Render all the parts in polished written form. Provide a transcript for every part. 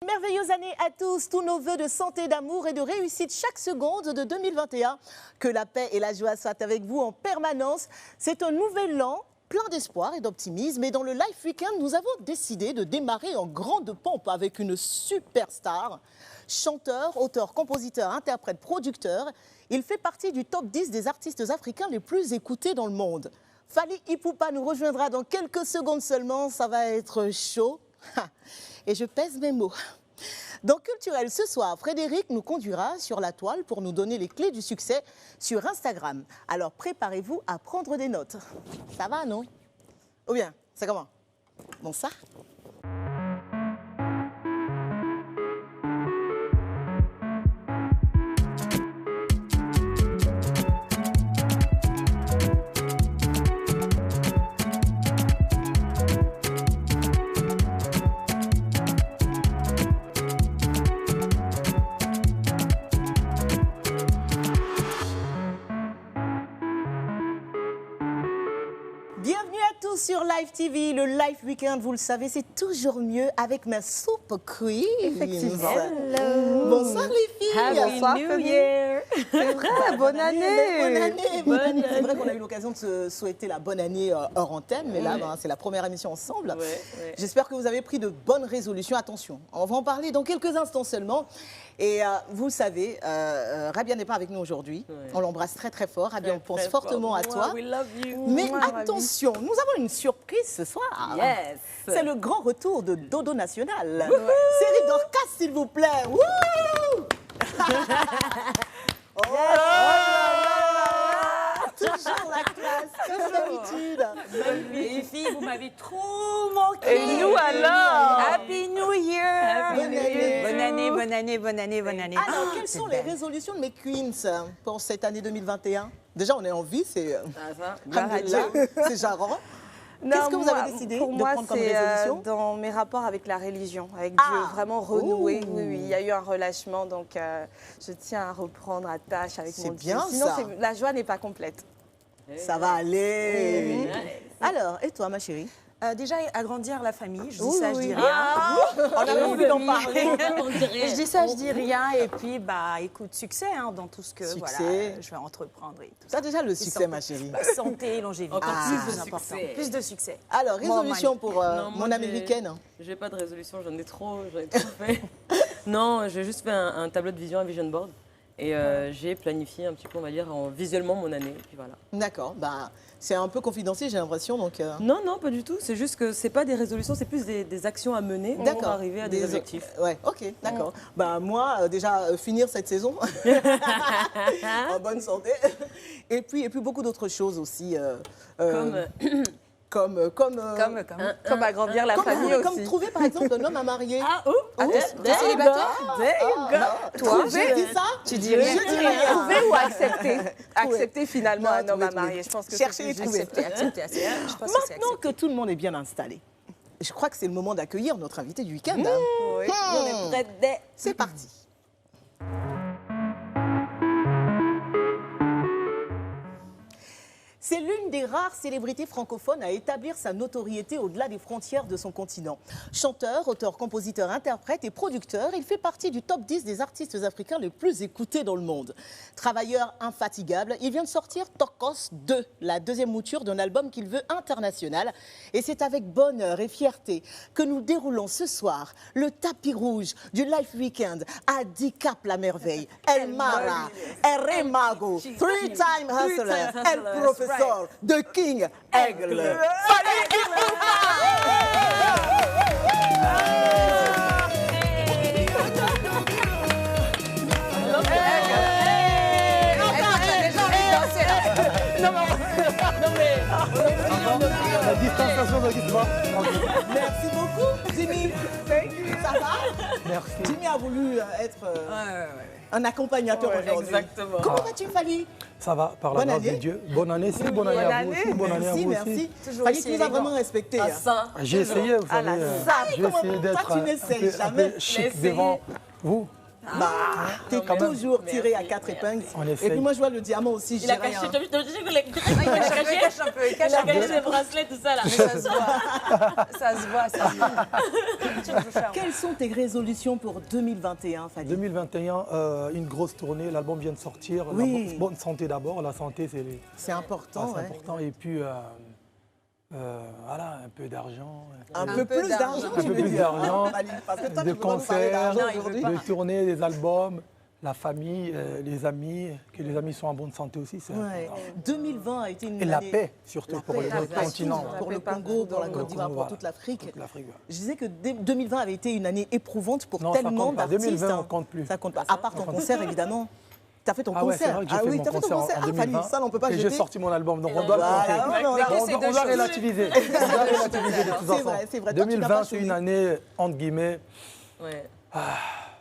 Merveilleuse année à tous nos vœux de santé, d'amour et de réussite chaque seconde de 2021. Que la paix et la joie soient avec vous en permanence. C'est un nouvel an plein d'espoir et d'optimisme. Et dans le Life Weekend, nous avons décidé de démarrer en grande pompe avec une superstar. Chanteur, auteur, compositeur, interprète, producteur. Il fait partie du top 10 des artistes africains les plus écoutés dans le monde. Fally Ipupa nous rejoindra dans quelques secondes seulement. Ça va être chaud. Et je pèse mes mots. Dans Culturel ce soir, Frédéric nous conduira sur la toile pour nous donner les clés du succès sur Instagram. Alors préparez-vous à prendre des notes. Ça va, non? Ou bien, c'est comment? Bon, ça? Bienvenue à tous sur Live TV, le Live Weekend, vous le savez, c'est toujours mieux avec ma super queen. Effectivement. Hello. Bonsoir les filles. Happy New Year. C'est vrai, bonne année. Bonne année. C'est vrai qu'on a eu l'occasion de se souhaiter la bonne année hors antenne, mais là, c'est la première émission ensemble. Ouais. J'espère que vous avez pris de bonnes résolutions. Attention, on va en parler dans quelques instants seulement. Et vous le savez, Rabia n'est pas avec nous aujourd'hui. Ouais. On l'embrasse très très fort. Rabia, on pense fortement à toi. We love you. Mais attention, nous avons une surprise ce soir. Yes. C'est le grand retour de Dodo National. Série Dorcas, s'il vous plaît. Toujours la classe, comme d'habitude. Les filles, vous m'avez trop manqué. Et nous alors? Happy New Year. Bonne année. Alors, quelles sont les résolutions de mes queens pour cette année 2021? Déjà, on est en vie, c'est jarrant. Qu'est-ce que vous avez décidé de prendre comme résolution? Dans mes rapports avec la religion, avec Dieu, vraiment renouer. Oui, il y a eu un relâchement, donc je tiens à reprendre à tâche avec mon Dieu. Sinon, la joie n'est pas complète. Ça va aller. Alors, et toi, ma chérie? Déjà, agrandir la famille, je dis ça, je dis rien. On a envie d'en parler. Je dis ça, je dis rien. Et puis, écoute, succès dans tout ce que je vais entreprendre. Et tout ça, déjà, le succès, ma chérie. Santé, longévité. Encore plus de succès. Plus de succès. Alors, résolution pour mon américaine? J'ai pas de résolution, j'en ai trop fait. Non, j'ai juste fait un tableau de vision, un vision board. Et j'ai planifié un petit peu, on va dire, visuellement mon année. Et puis voilà. D'accord. C'est un peu confidentiel, j'ai l'impression. Donc Non, pas du tout. C'est juste que c'est pas des résolutions, c'est plus des actions à mener pour arriver à des objectifs. Ouais, ok, d'accord. Moi, déjà, finir cette saison en bonne santé. Et puis beaucoup d'autres choses aussi. Comme agrandir la famille aussi. Comme trouver, par exemple, un homme à marier. T'es célibataire? Toi, j'ai dit ça? Tu dis rien. Trouver ou accepter? Accepter finalement un homme à trouver. marier. Je pense que chercher et trouver. Accepter. Maintenant que tout le monde est bien installé, je crois que c'est le moment d'accueillir notre invité du week-end. Oui, on est prêts. C'est parti. C'est l'une des rares célébrités francophones à établir sa notoriété au-delà des frontières de son continent. Chanteur, auteur, compositeur, interprète et producteur, il fait partie du top 10 des artistes africains les plus écoutés dans le monde. Travailleur infatigable, il vient de sortir Tokos 2, la deuxième mouture d'un album qu'il veut international. Et c'est avec bonheur et fierté que nous déroulons ce soir le tapis rouge du Life Weekend à 10 Cap la merveille. El Mara, El Remago, three-time hustler, El Professeur. The King Aigle. Fally Ipupa. La distanciation n'existe pas. Merci beaucoup, Jimmy. Ça va? Merci. Jimmy a voulu être un accompagnateur aujourd'hui. Exactement. Comment vas-tu, Fally? Ça va, par la grâce de Dieu. Bonne année, bonne année à vous aussi. Bonne année à vous aussi. Fally, tu nous as vraiment respecté. J'ai essayé, vous savez, j'ai essayé d'être un peu chic devant vous. T'es toujours tiré à 4 épingles. Et puis moi, je vois le diamant aussi, je dis rien. Il cache un peu. Il cache les bracelets, tout ça là. Ça se voit. Quelles sont tes résolutions pour 2021, Fadi? 2021, une grosse tournée. L'album vient de sortir. Oui. La bonne santé d'abord. La santé, c'est important. C'est important. Et puis, voilà, un peu d'argent. Un peu plus d'argent, Un peu plus d'argent. De concerts, aujourd'hui. de tournées, des albums. La famille, les amis, que les amis soient en bonne santé aussi, c'est important. 2020 a été une année... Et la paix, surtout pour notre continent. Pour le Congo, pour la Côte d'Ivoire, pour toute l'Afrique. Ouais. Je disais que 2020 avait été une année éprouvante pour non, tellement d'artistes. 2020, on compte plus. Ça compte pas. À part ton concert, évidemment. Tu as fait ton concert. C'est vrai que j'ai fait mon concert en 2020. Ça, on peut pas et jeter. j'ai sorti mon album, donc on doit le compter. On doit relativiser. On doit relativiser de toute façon. C'est vrai. 2020, c'est une année, entre guillemets...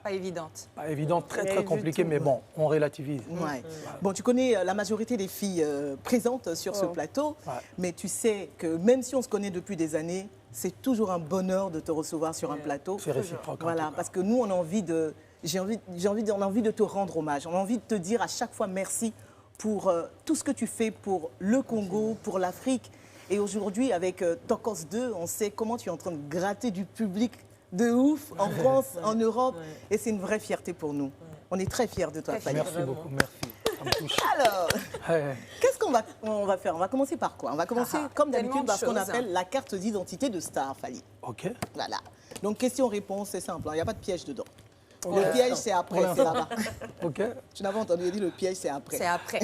Pas évidente. Pas évidente, très compliquée, mais bon, on relativise. Ouais. Bon, tu connais la majorité des filles présentes sur ce plateau, mais tu sais que même si on se connaît depuis des années, c'est toujours un bonheur de te recevoir sur un plateau. C'est réciproque. Voilà, parce que nous, on a envie de te rendre hommage. On a envie de te dire à chaque fois merci pour tout ce que tu fais pour le Congo, pour l'Afrique. Et aujourd'hui, avec Tokos 2, on sait comment tu es en train de gratter du public de ouf en France, en Europe. Et c'est une vraie fierté pour nous. On est très fiers de toi, Fadi. Merci beaucoup, merci. Ça me touche. Alors, qu'est-ce qu'on va faire? On va commencer par quoi? On va commencer, comme d'habitude, par ce qu'on appelle la carte d'identité de star, Fally. OK. Voilà. Donc, question-réponse, c'est simple. Il n'y a pas de piège dedans. Le piège, c'est après, c'est là-bas. OK. Tu n'avais entendu, il dit le piège, c'est après. C'est après.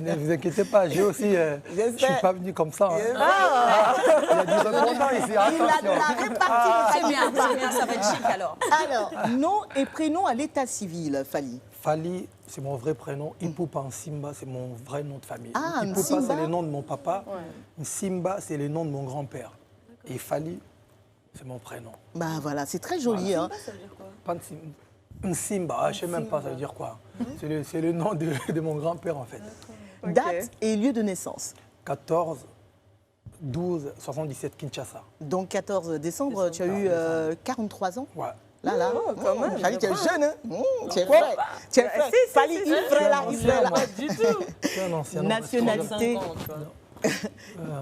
Ne vous inquiétez pas, j'ai aussi... je ne suis pas venu comme ça. Il y a du répondant ici, Il a de attention. la répartie. C'est bien, ça va être chic alors. Alors, nom et prénom à l'état civil, Fally. Fally, c'est mon vrai prénom. Ipupa Nsimba, c'est mon vrai nom de famille. Ah, Ipupa, Nsimba, c'est le nom de mon papa. Nsimba, c'est le nom de mon grand-père. Et Fally, c'est mon prénom. Bah voilà, c'est très joli. Hein. Ça veut dire quoi? Pas Nsimba, je ne sais même pas ça veut dire quoi. C'est le nom de mon grand-père en fait. Date et lieu de naissance. 14, 12, 77 Kinshasa. Donc 14 décembre, tu as eu 43 ans. Ouais. Là. Fally, tu es jeune, hein? Tu es frais. Tu es frais. Fally, il est frais là, il est frais là. Pas du tout. C'est un ancien nom. Nationalité. 5 ans, tu vois.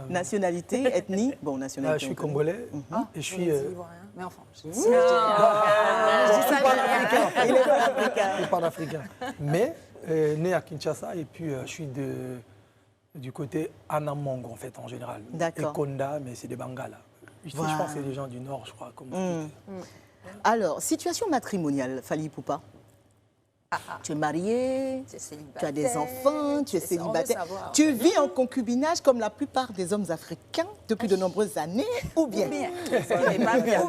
Nationalité, ethnie. Bon, nationalité. Je suis congolais et je suis... Mais enfin, Je suis panafricain. Mais né à Kinshasa et puis je suis du côté Anamongo en fait en général. D'accord. Et Konda, mais c'est des Bangala. Je pense que c'est des gens du Nord, je crois. Alors, situation matrimoniale, Fally Ipupa. Tu es marié, tu as des enfants, tu es célibataire. Tu vis en concubinage comme la plupart des hommes africains depuis de nombreuses années, ou bien ce qui n'est pas bien.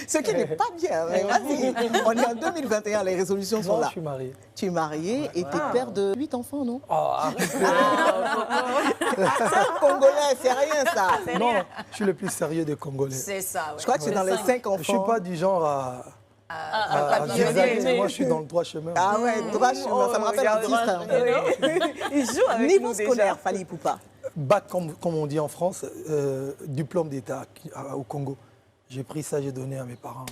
Ce qui n'est pas bien. Mais vas-y, on est en 2021, les résolutions sont Non, là. je suis marié. Tu es marié et tu es père de 8 enfants, non? Oh, arrête. C'est un Congolais, c'est rien ça. Non, je suis le plus sérieux des Congolais. C'est ça, Je crois que c'est dans les 5 enfants. Je ne suis pas du genre à zigzaguer. Moi, je suis dans le droit chemin. Ah ouais, droit chemin, ça me rappelle un petit frère. Il joue avec Niveau nous scolaire, déjà. Fally Ipupa. Bac, comme on dit en France, diplôme d'État au Congo. J'ai pris ça, j'ai donné à mes parents.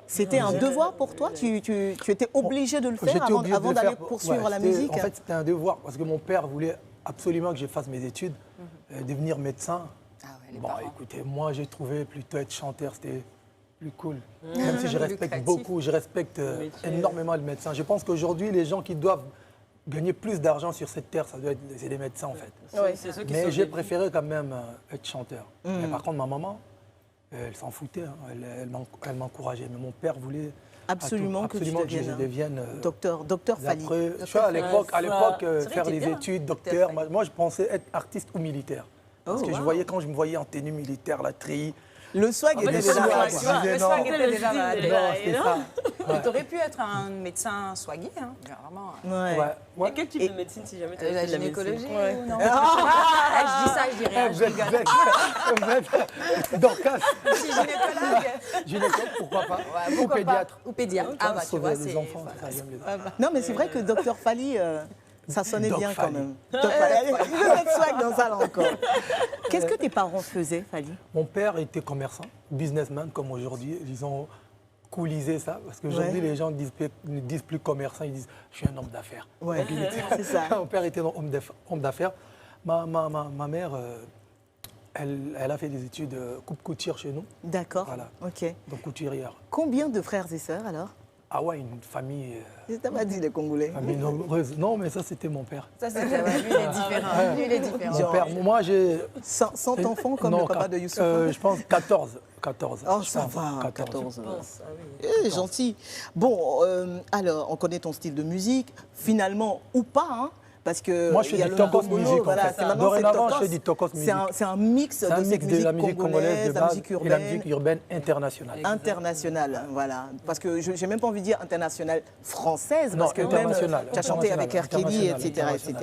C'était un devoir pour toi? Tu étais obligé de le faire J'étais obligé avant de le d'aller faire. poursuivre Ouais, la musique? En fait, c'était un devoir parce que mon père voulait absolument que je fasse mes études, devenir médecin. Bon, écoutez, moi, j'ai trouvé plutôt être chanteur, c'était plus cool. Même si je respecte beaucoup, je respecte énormément le médecin. Je pense qu'aujourd'hui, les gens qui doivent gagner plus d'argent sur cette terre, c'est des médecins en fait. Ouais, c'est ceux qui Mais sont j'ai des- préféré quand même être chanteur. Mais par contre, ma maman, elle s'en foutait, hein. Elle m'encourageait. Mais mon père voulait Absolument que tu je deviennes devienne docteur Fally. après, tu vois, à l'époque, C'est vrai faire que t'es des bien, études, docteur docteur. Fally. Moi, je pensais être artiste ou militaire. Parce que quand je me voyais en tenue militaire, la treillis. Le swag était le déjà swag, là. quoi. quoi. Je disais Le non. swag était déjà Le là. style, Non, c'était ça. Tu aurais pu être un médecin soigné, hein. Vraiment. Ouais. Ouais. Et quel type de médecine si jamais tu La fait de la gynécologie médecine? ou non Je dis ça, je dis rien. Vous êtes Dorcas, Je suis gynécologue. gynécologue, pourquoi pas, ou Pourquoi pas pédiatre. Ou pédiatre. Ah bah tu Sauver vois, les c'est... enfants, voilà. ça, j'aime les enfants. Non, mais c'est vrai que docteur Fally, ça sonnait Doc bien quand Fally. même. Doc Fally. Il veut mettre swag dans ça là encore. Qu'est-ce que tes parents faisaient, Fally? Mon père était commerçant, businessman comme aujourd'hui. Ils ont cooliser ça, parce qu'aujourd'hui, les gens ne disent plus commerçant, ils disent je suis un homme d'affaires. Ouais, c'est ça. Mon père était homme d'affaires. Ma mère, elle a fait des études coupe-couture chez nous. D'accord. Voilà. Ok. Donc couturière. Combien de frères et sœurs alors? Ah ouais, une famille. Je t'ai pas dit les Congolais. Famille nombreuse. Non, mais ça, c'était mon père. Ça, c'était lui, il est différent. Lui, il est différent. Mon père, moi, j'ai. 100 enfants comme le papa de Youssoufa? Je pense 14. 14. Oh, ça va, 14. Ah oui. Gentil. Bon, alors, on connaît ton style de musique. Finalement, ou pas, hein, parce que moi, je fais du tokos musique, en fait. Dorénavant, je fais du tokos musique. C'est un mix de cette musique de la musique congolaise de la base musique et la musique urbaine internationale. Internationale, voilà. Parce que je n'ai même pas envie de dire internationale française, parce que même tu as chanté avec R. Kelly, etc., etc.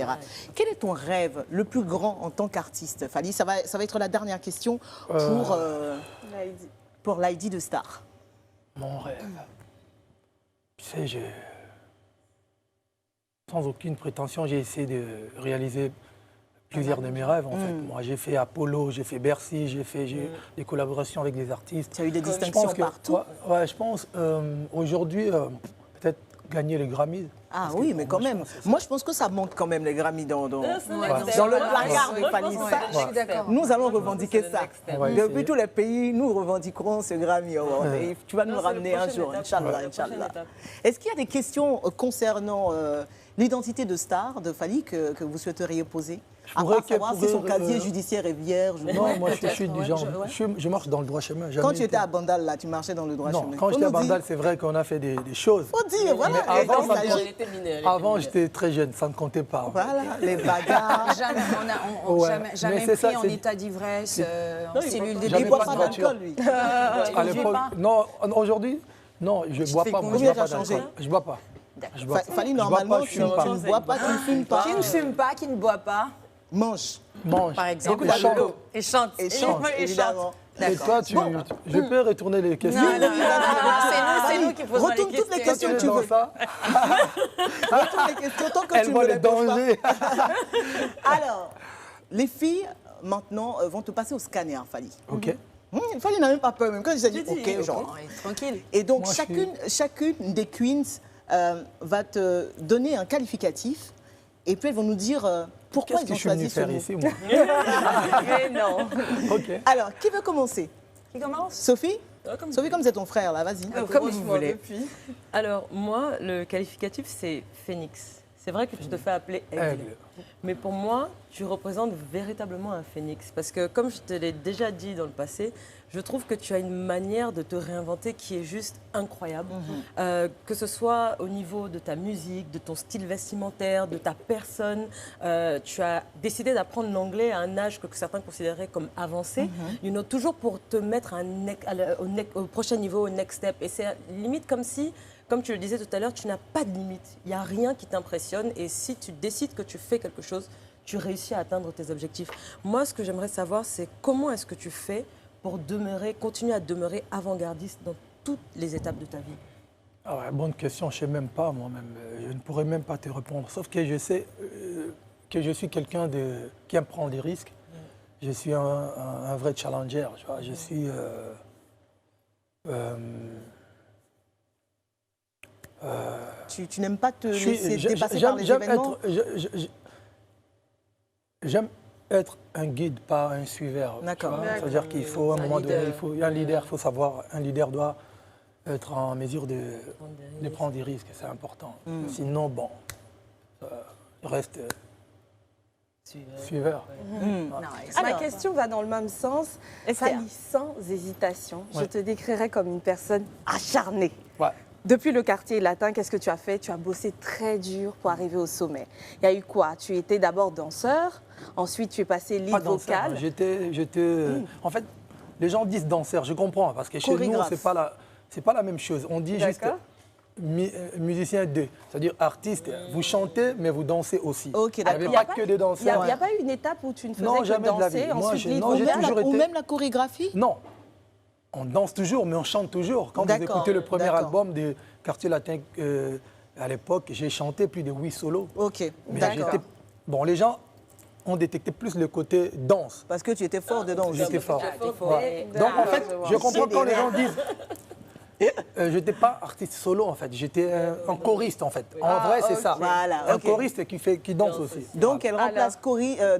Quel est ton rêve le plus grand en tant qu'artiste, Fally? Ça va être la dernière question pour l'ID de Star. Mon rêve. Tu sais, sans aucune prétention, j'ai essayé de réaliser plusieurs de mes rêves. En fait. Moi, j'ai fait Apollo, j'ai fait Bercy, j'ai fait des collaborations avec des artistes. Tu as eu des distinctions partout. Ouais, je pense aujourd'hui, peut-être gagner les Grammys. Ah oui, mais quand même. Moi, je pense que ça manque quand même les Grammys dans le placard de Fally. Nous allons revendiquer ça. Depuis tous les pays, nous revendiquerons ce Grammy Award. Et tu vas nous ramener un jour, Inch'Allah. Est-ce qu'il y a des questions concernant l'identité de Star, de Fally, que vous souhaiteriez poser? À part savoir si son casier judiciaire est vierge. Non, moi je suis du genre, je marche dans le droit chemin. Quand tu étais à Bandal, là, tu marchais dans le droit chemin. Non, quand j'étais à Bandal, c'est vrai qu'on a fait des choses. Faut dire, voilà. Avant, j'étais très jeune, ça ne comptait pas. Voilà, les bagarres. Jamais pris en état d'ivresse, en cellule de Il ne boit pas d'alcool, lui. À l'époque, non, aujourd'hui, non, je ne bois pas. Moi, je ne bois pas d'alcool. Je ne bois pas. Fally, normalement, tu ne bois pas, tu ne fumes pas. Qui ne fume pas, qui ne boit pas. Mange. Par exemple. Et chante. Évidemment. Et toi, je peux retourner les questions? Non, c'est nous qui posons les questions. Retourne toutes les questions que tu veux. Retourne les questions tant que tu me les poses pas. Alors, les filles, maintenant, vont te passer au scanner, Fally. OK. Fally n'a même pas peur, même quand j'ai dit OK, genre. Tranquille. Et donc, chacune des queens va te donner un qualificatif et puis elles vont nous dire pourquoi ils ont choisi ce mot. Ici, moi. Non. OK. Alors, qui veut commencer? Qui commence? Sophie? Sophie, comme c'est ton frère, là, vas-y. Comme vous voulez. Alors, moi, le qualificatif, c'est phénix. C'est vrai que tu te fais appeler aigle. Mais pour moi, tu représentes véritablement un phénix. Parce que, comme je te l'ai déjà dit dans le passé, je trouve que tu as une manière de te réinventer qui est juste incroyable. Que ce soit au niveau de ta musique, de ton style vestimentaire, de ta personne. Tu as décidé d'apprendre l'anglais à un âge que certains considéraient comme avancé. Toujours pour te mettre au prochain niveau, au next step. Et c'est limite comme si... Comme tu le disais tout à l'heure, tu n'as pas de limite. Il n'y a rien qui t'impressionne. Et si tu décides que tu fais quelque chose, tu réussis à atteindre tes objectifs. Moi, ce que j'aimerais savoir, c'est comment est-ce que tu fais pour continuer à demeurer avant-gardiste dans toutes les étapes de ta vie? Ah ouais, bonne question, je ne sais même pas moi-même. Je ne pourrais même pas te répondre. Sauf que je sais que je suis quelqu'un qui aime prendre des risques. Je suis un vrai challenger. Tu vois. Je suis... Tu n'aimes pas te laisser dépasser par les événements? J'aime être un guide, pas un suiveur. D'accord. C'est-à-dire qu'il faut, à un moment donné, un leader, il faut savoir, un leader doit être en mesure de prendre des risques, c'est important. Sinon, bon, il reste suiveur. Ma question va dans le même sens. Fally, sans hésitation, je te décrirais comme une personne acharnée. Ouais. Depuis le quartier latin, qu'est-ce que tu as fait? Tu as bossé très dur pour arriver au sommet. Il y a eu quoi? Tu étais d'abord danseur, ensuite tu es passé lead vocal. En fait, les gens disent danseur, je comprends, parce que chez nous, c'est pas la même chose. On dit juste musicien 2, c'est-à-dire artiste. Vous chantez, mais vous dansez aussi. Okay, il n'y avait pas que des danseurs. Il n'y a pas eu une étape où tu ne faisais jamais que de la vie. danser, ensuite lead vocal? Ou même la chorégraphie? Non. On danse toujours, mais on chante toujours. Quand vous écoutez le premier album de Quartier Latin, à l'époque, j'ai chanté plus de 8 solos. Ok, d'accord. Bon, les gens ont détecté plus le côté danse. Parce que tu étais fort dedans. J'étais fort. Ouais. Donc, en fait, je comprends quand les gens disent je n'étais pas artiste solo, en fait. J'étais un choriste, en fait. En vrai, c'est ça. Voilà, un choriste qui danse aussi. Donc, elle remplace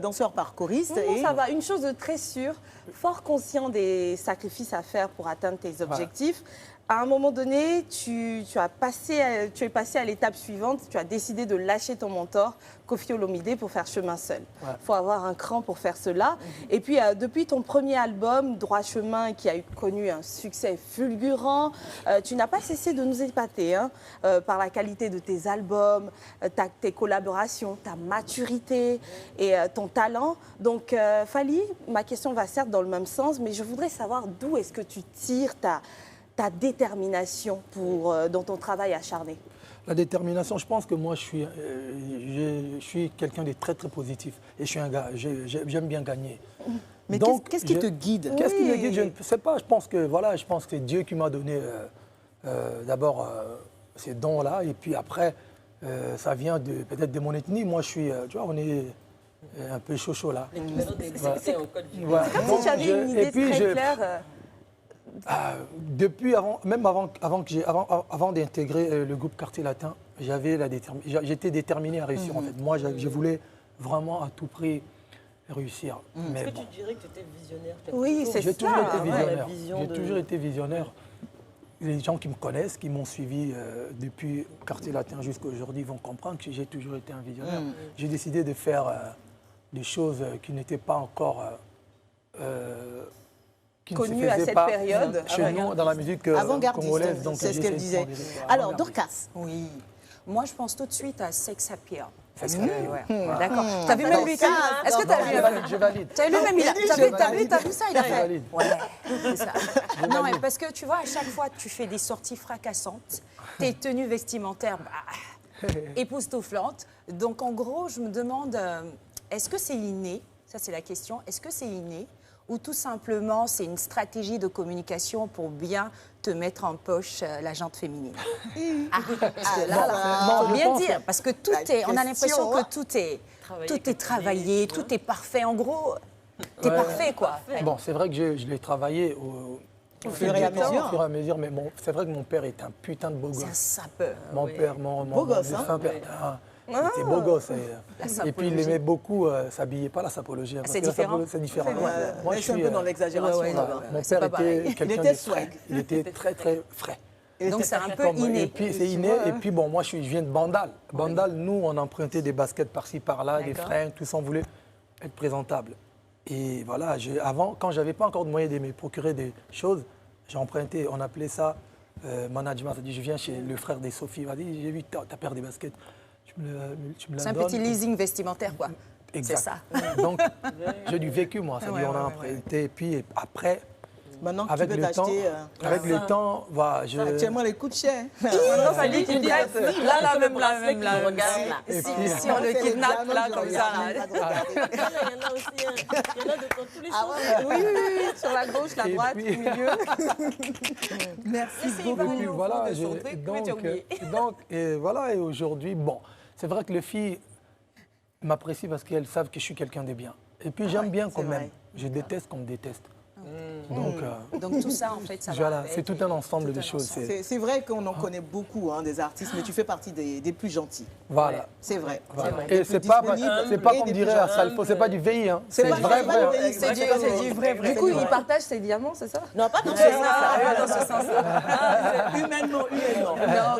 danseur par choriste. Non, ça va. Une chose de très sûre, fort conscient des sacrifices à faire pour atteindre tes objectifs. À un moment donné, tu es passé à l'étape suivante. Tu as décidé de lâcher ton mentor, Koffi Olomide, pour faire chemin seul. Il faut avoir un cran pour faire cela. Et puis, depuis ton premier album, Droit Chemin, qui a connu un succès fulgurant, tu n'as pas cessé de nous épater par la qualité de tes albums, tes collaborations, ta maturité et ton talent. Donc, Fally, ma question va certes dans le même sens, mais je voudrais savoir d'où est-ce que tu tires ta détermination dans ton travail acharné? La détermination, je pense que moi, je suis quelqu'un de très, très positif. Et je suis un gars, j'aime bien gagner. Mais qu'est-ce qui te guide? Qu'est-ce qui me guide? Je ne sais pas. Je pense que c'est Dieu qui m'a donné d'abord ces dons-là. Et puis après, ça vient peut-être de mon ethnie. Moi, je suis, tu vois, on est un peu chaud là. C'est comme si tu avais une idée très claire. Depuis avant d'intégrer le groupe Quartier Latin, j'étais déterminé à réussir en fait. Moi, je voulais vraiment à tout prix réussir. Est-ce que tu dirais que tu étais visionnaire? Oui, c'est ça. J'ai toujours été visionnaire. J'ai toujours été visionnaire. Les gens qui me connaissent, qui m'ont suivi depuis Quartier Latin jusqu'à aujourd'hui vont comprendre que j'ai toujours été un visionnaire. J'ai décidé de faire des choses qui n'étaient pas encore connu à cette période. Chez nous, dans la musique congolaise. C'est ce qu'elle disait. Alors, Dorcas. Oui. Moi, je pense tout de suite à Sex Appeal. D'accord. T'as vu même lui? Est-ce que t'as vu? Je valide. T'as vu même t'as vu ça? Il a fait. Ouais, c'est ça. Non, mais parce que tu vois, à chaque fois, tu fais des sorties fracassantes. Tes tenues vestimentaires, époustouflantes. Donc, en gros, je me demande, est-ce que c'est inné? Ça, c'est la question. Est-ce que c'est inné? Ou tout simplement, c'est une stratégie de communication pour bien te mettre en poche la jante féminine. Parce que là, faut bien dire, parce que tout est, on a l'impression que tout est travaillé, tout est parfait. En gros, t'es parfait, quoi. Bon, c'est vrai que je l'ai travaillé au fur et à mesure, mais c'est vrai que mon père est un putain de beau gosse. C'est un sapeur. Mon père, mon beau gosse, il était beau gosse. Et puis il aimait beaucoup s'habiller, pas la sapologie. C'est différent. C'est différent. Moi, je suis un peu dans l'exagération. Mon père était quelqu'un de swag. Il était très, très frais. Donc c'est un peu inné. Et puis c'est inné. Et puis bon, moi je viens de Bandal. Bandal, nous, on empruntait des baskets par-ci, par-là, des fringues, tout ça, on voulait être présentable. Et voilà, avant, quand j'avais pas encore de moyens de me procurer des choses, j'ai emprunté, on appelait ça management. C'est-à-dire, je viens chez le frère des Sophie, il m'a dit, j'ai vu ta paire de baskets. C'est un petit leasing vestimentaire, quoi. Exact. C'est ça. Donc, j'ai du vécu, moi. C'est-à-dire, on a emprunté. Et puis après, maintenant que avec tu peux t'acheter... Avec le temps, voilà, actuellement, les coûts de cher. Non, ça dit qu'il dit, là, même là. Si on le kidnappe, là, comme ça. Il y en a aussi, il y en a de tous les sens. Oui, sur la gauche, la droite, au milieu. Merci beaucoup. Et voilà, donc, voilà, et aujourd'hui, bon, c'est vrai que les filles m'apprécient parce qu'elles savent que je suis quelqu'un de bien. Et puis j'aime bien quand même. Je déteste qu'on me déteste. Donc tout ça, en fait, ça voilà, c'est tout un ensemble de choses. C'est vrai qu'on en connaît beaucoup, des artistes, mais tu fais partie des plus gentils. Voilà. C'est vrai. Voilà. Et c'est pas comme dirait à Salfo, c'est pas du VI. Hein. C'est vrai. C'est du vrai. Du coup, il partage ses diamants, c'est ça? Non, pas dans ce sens-là. Humainement.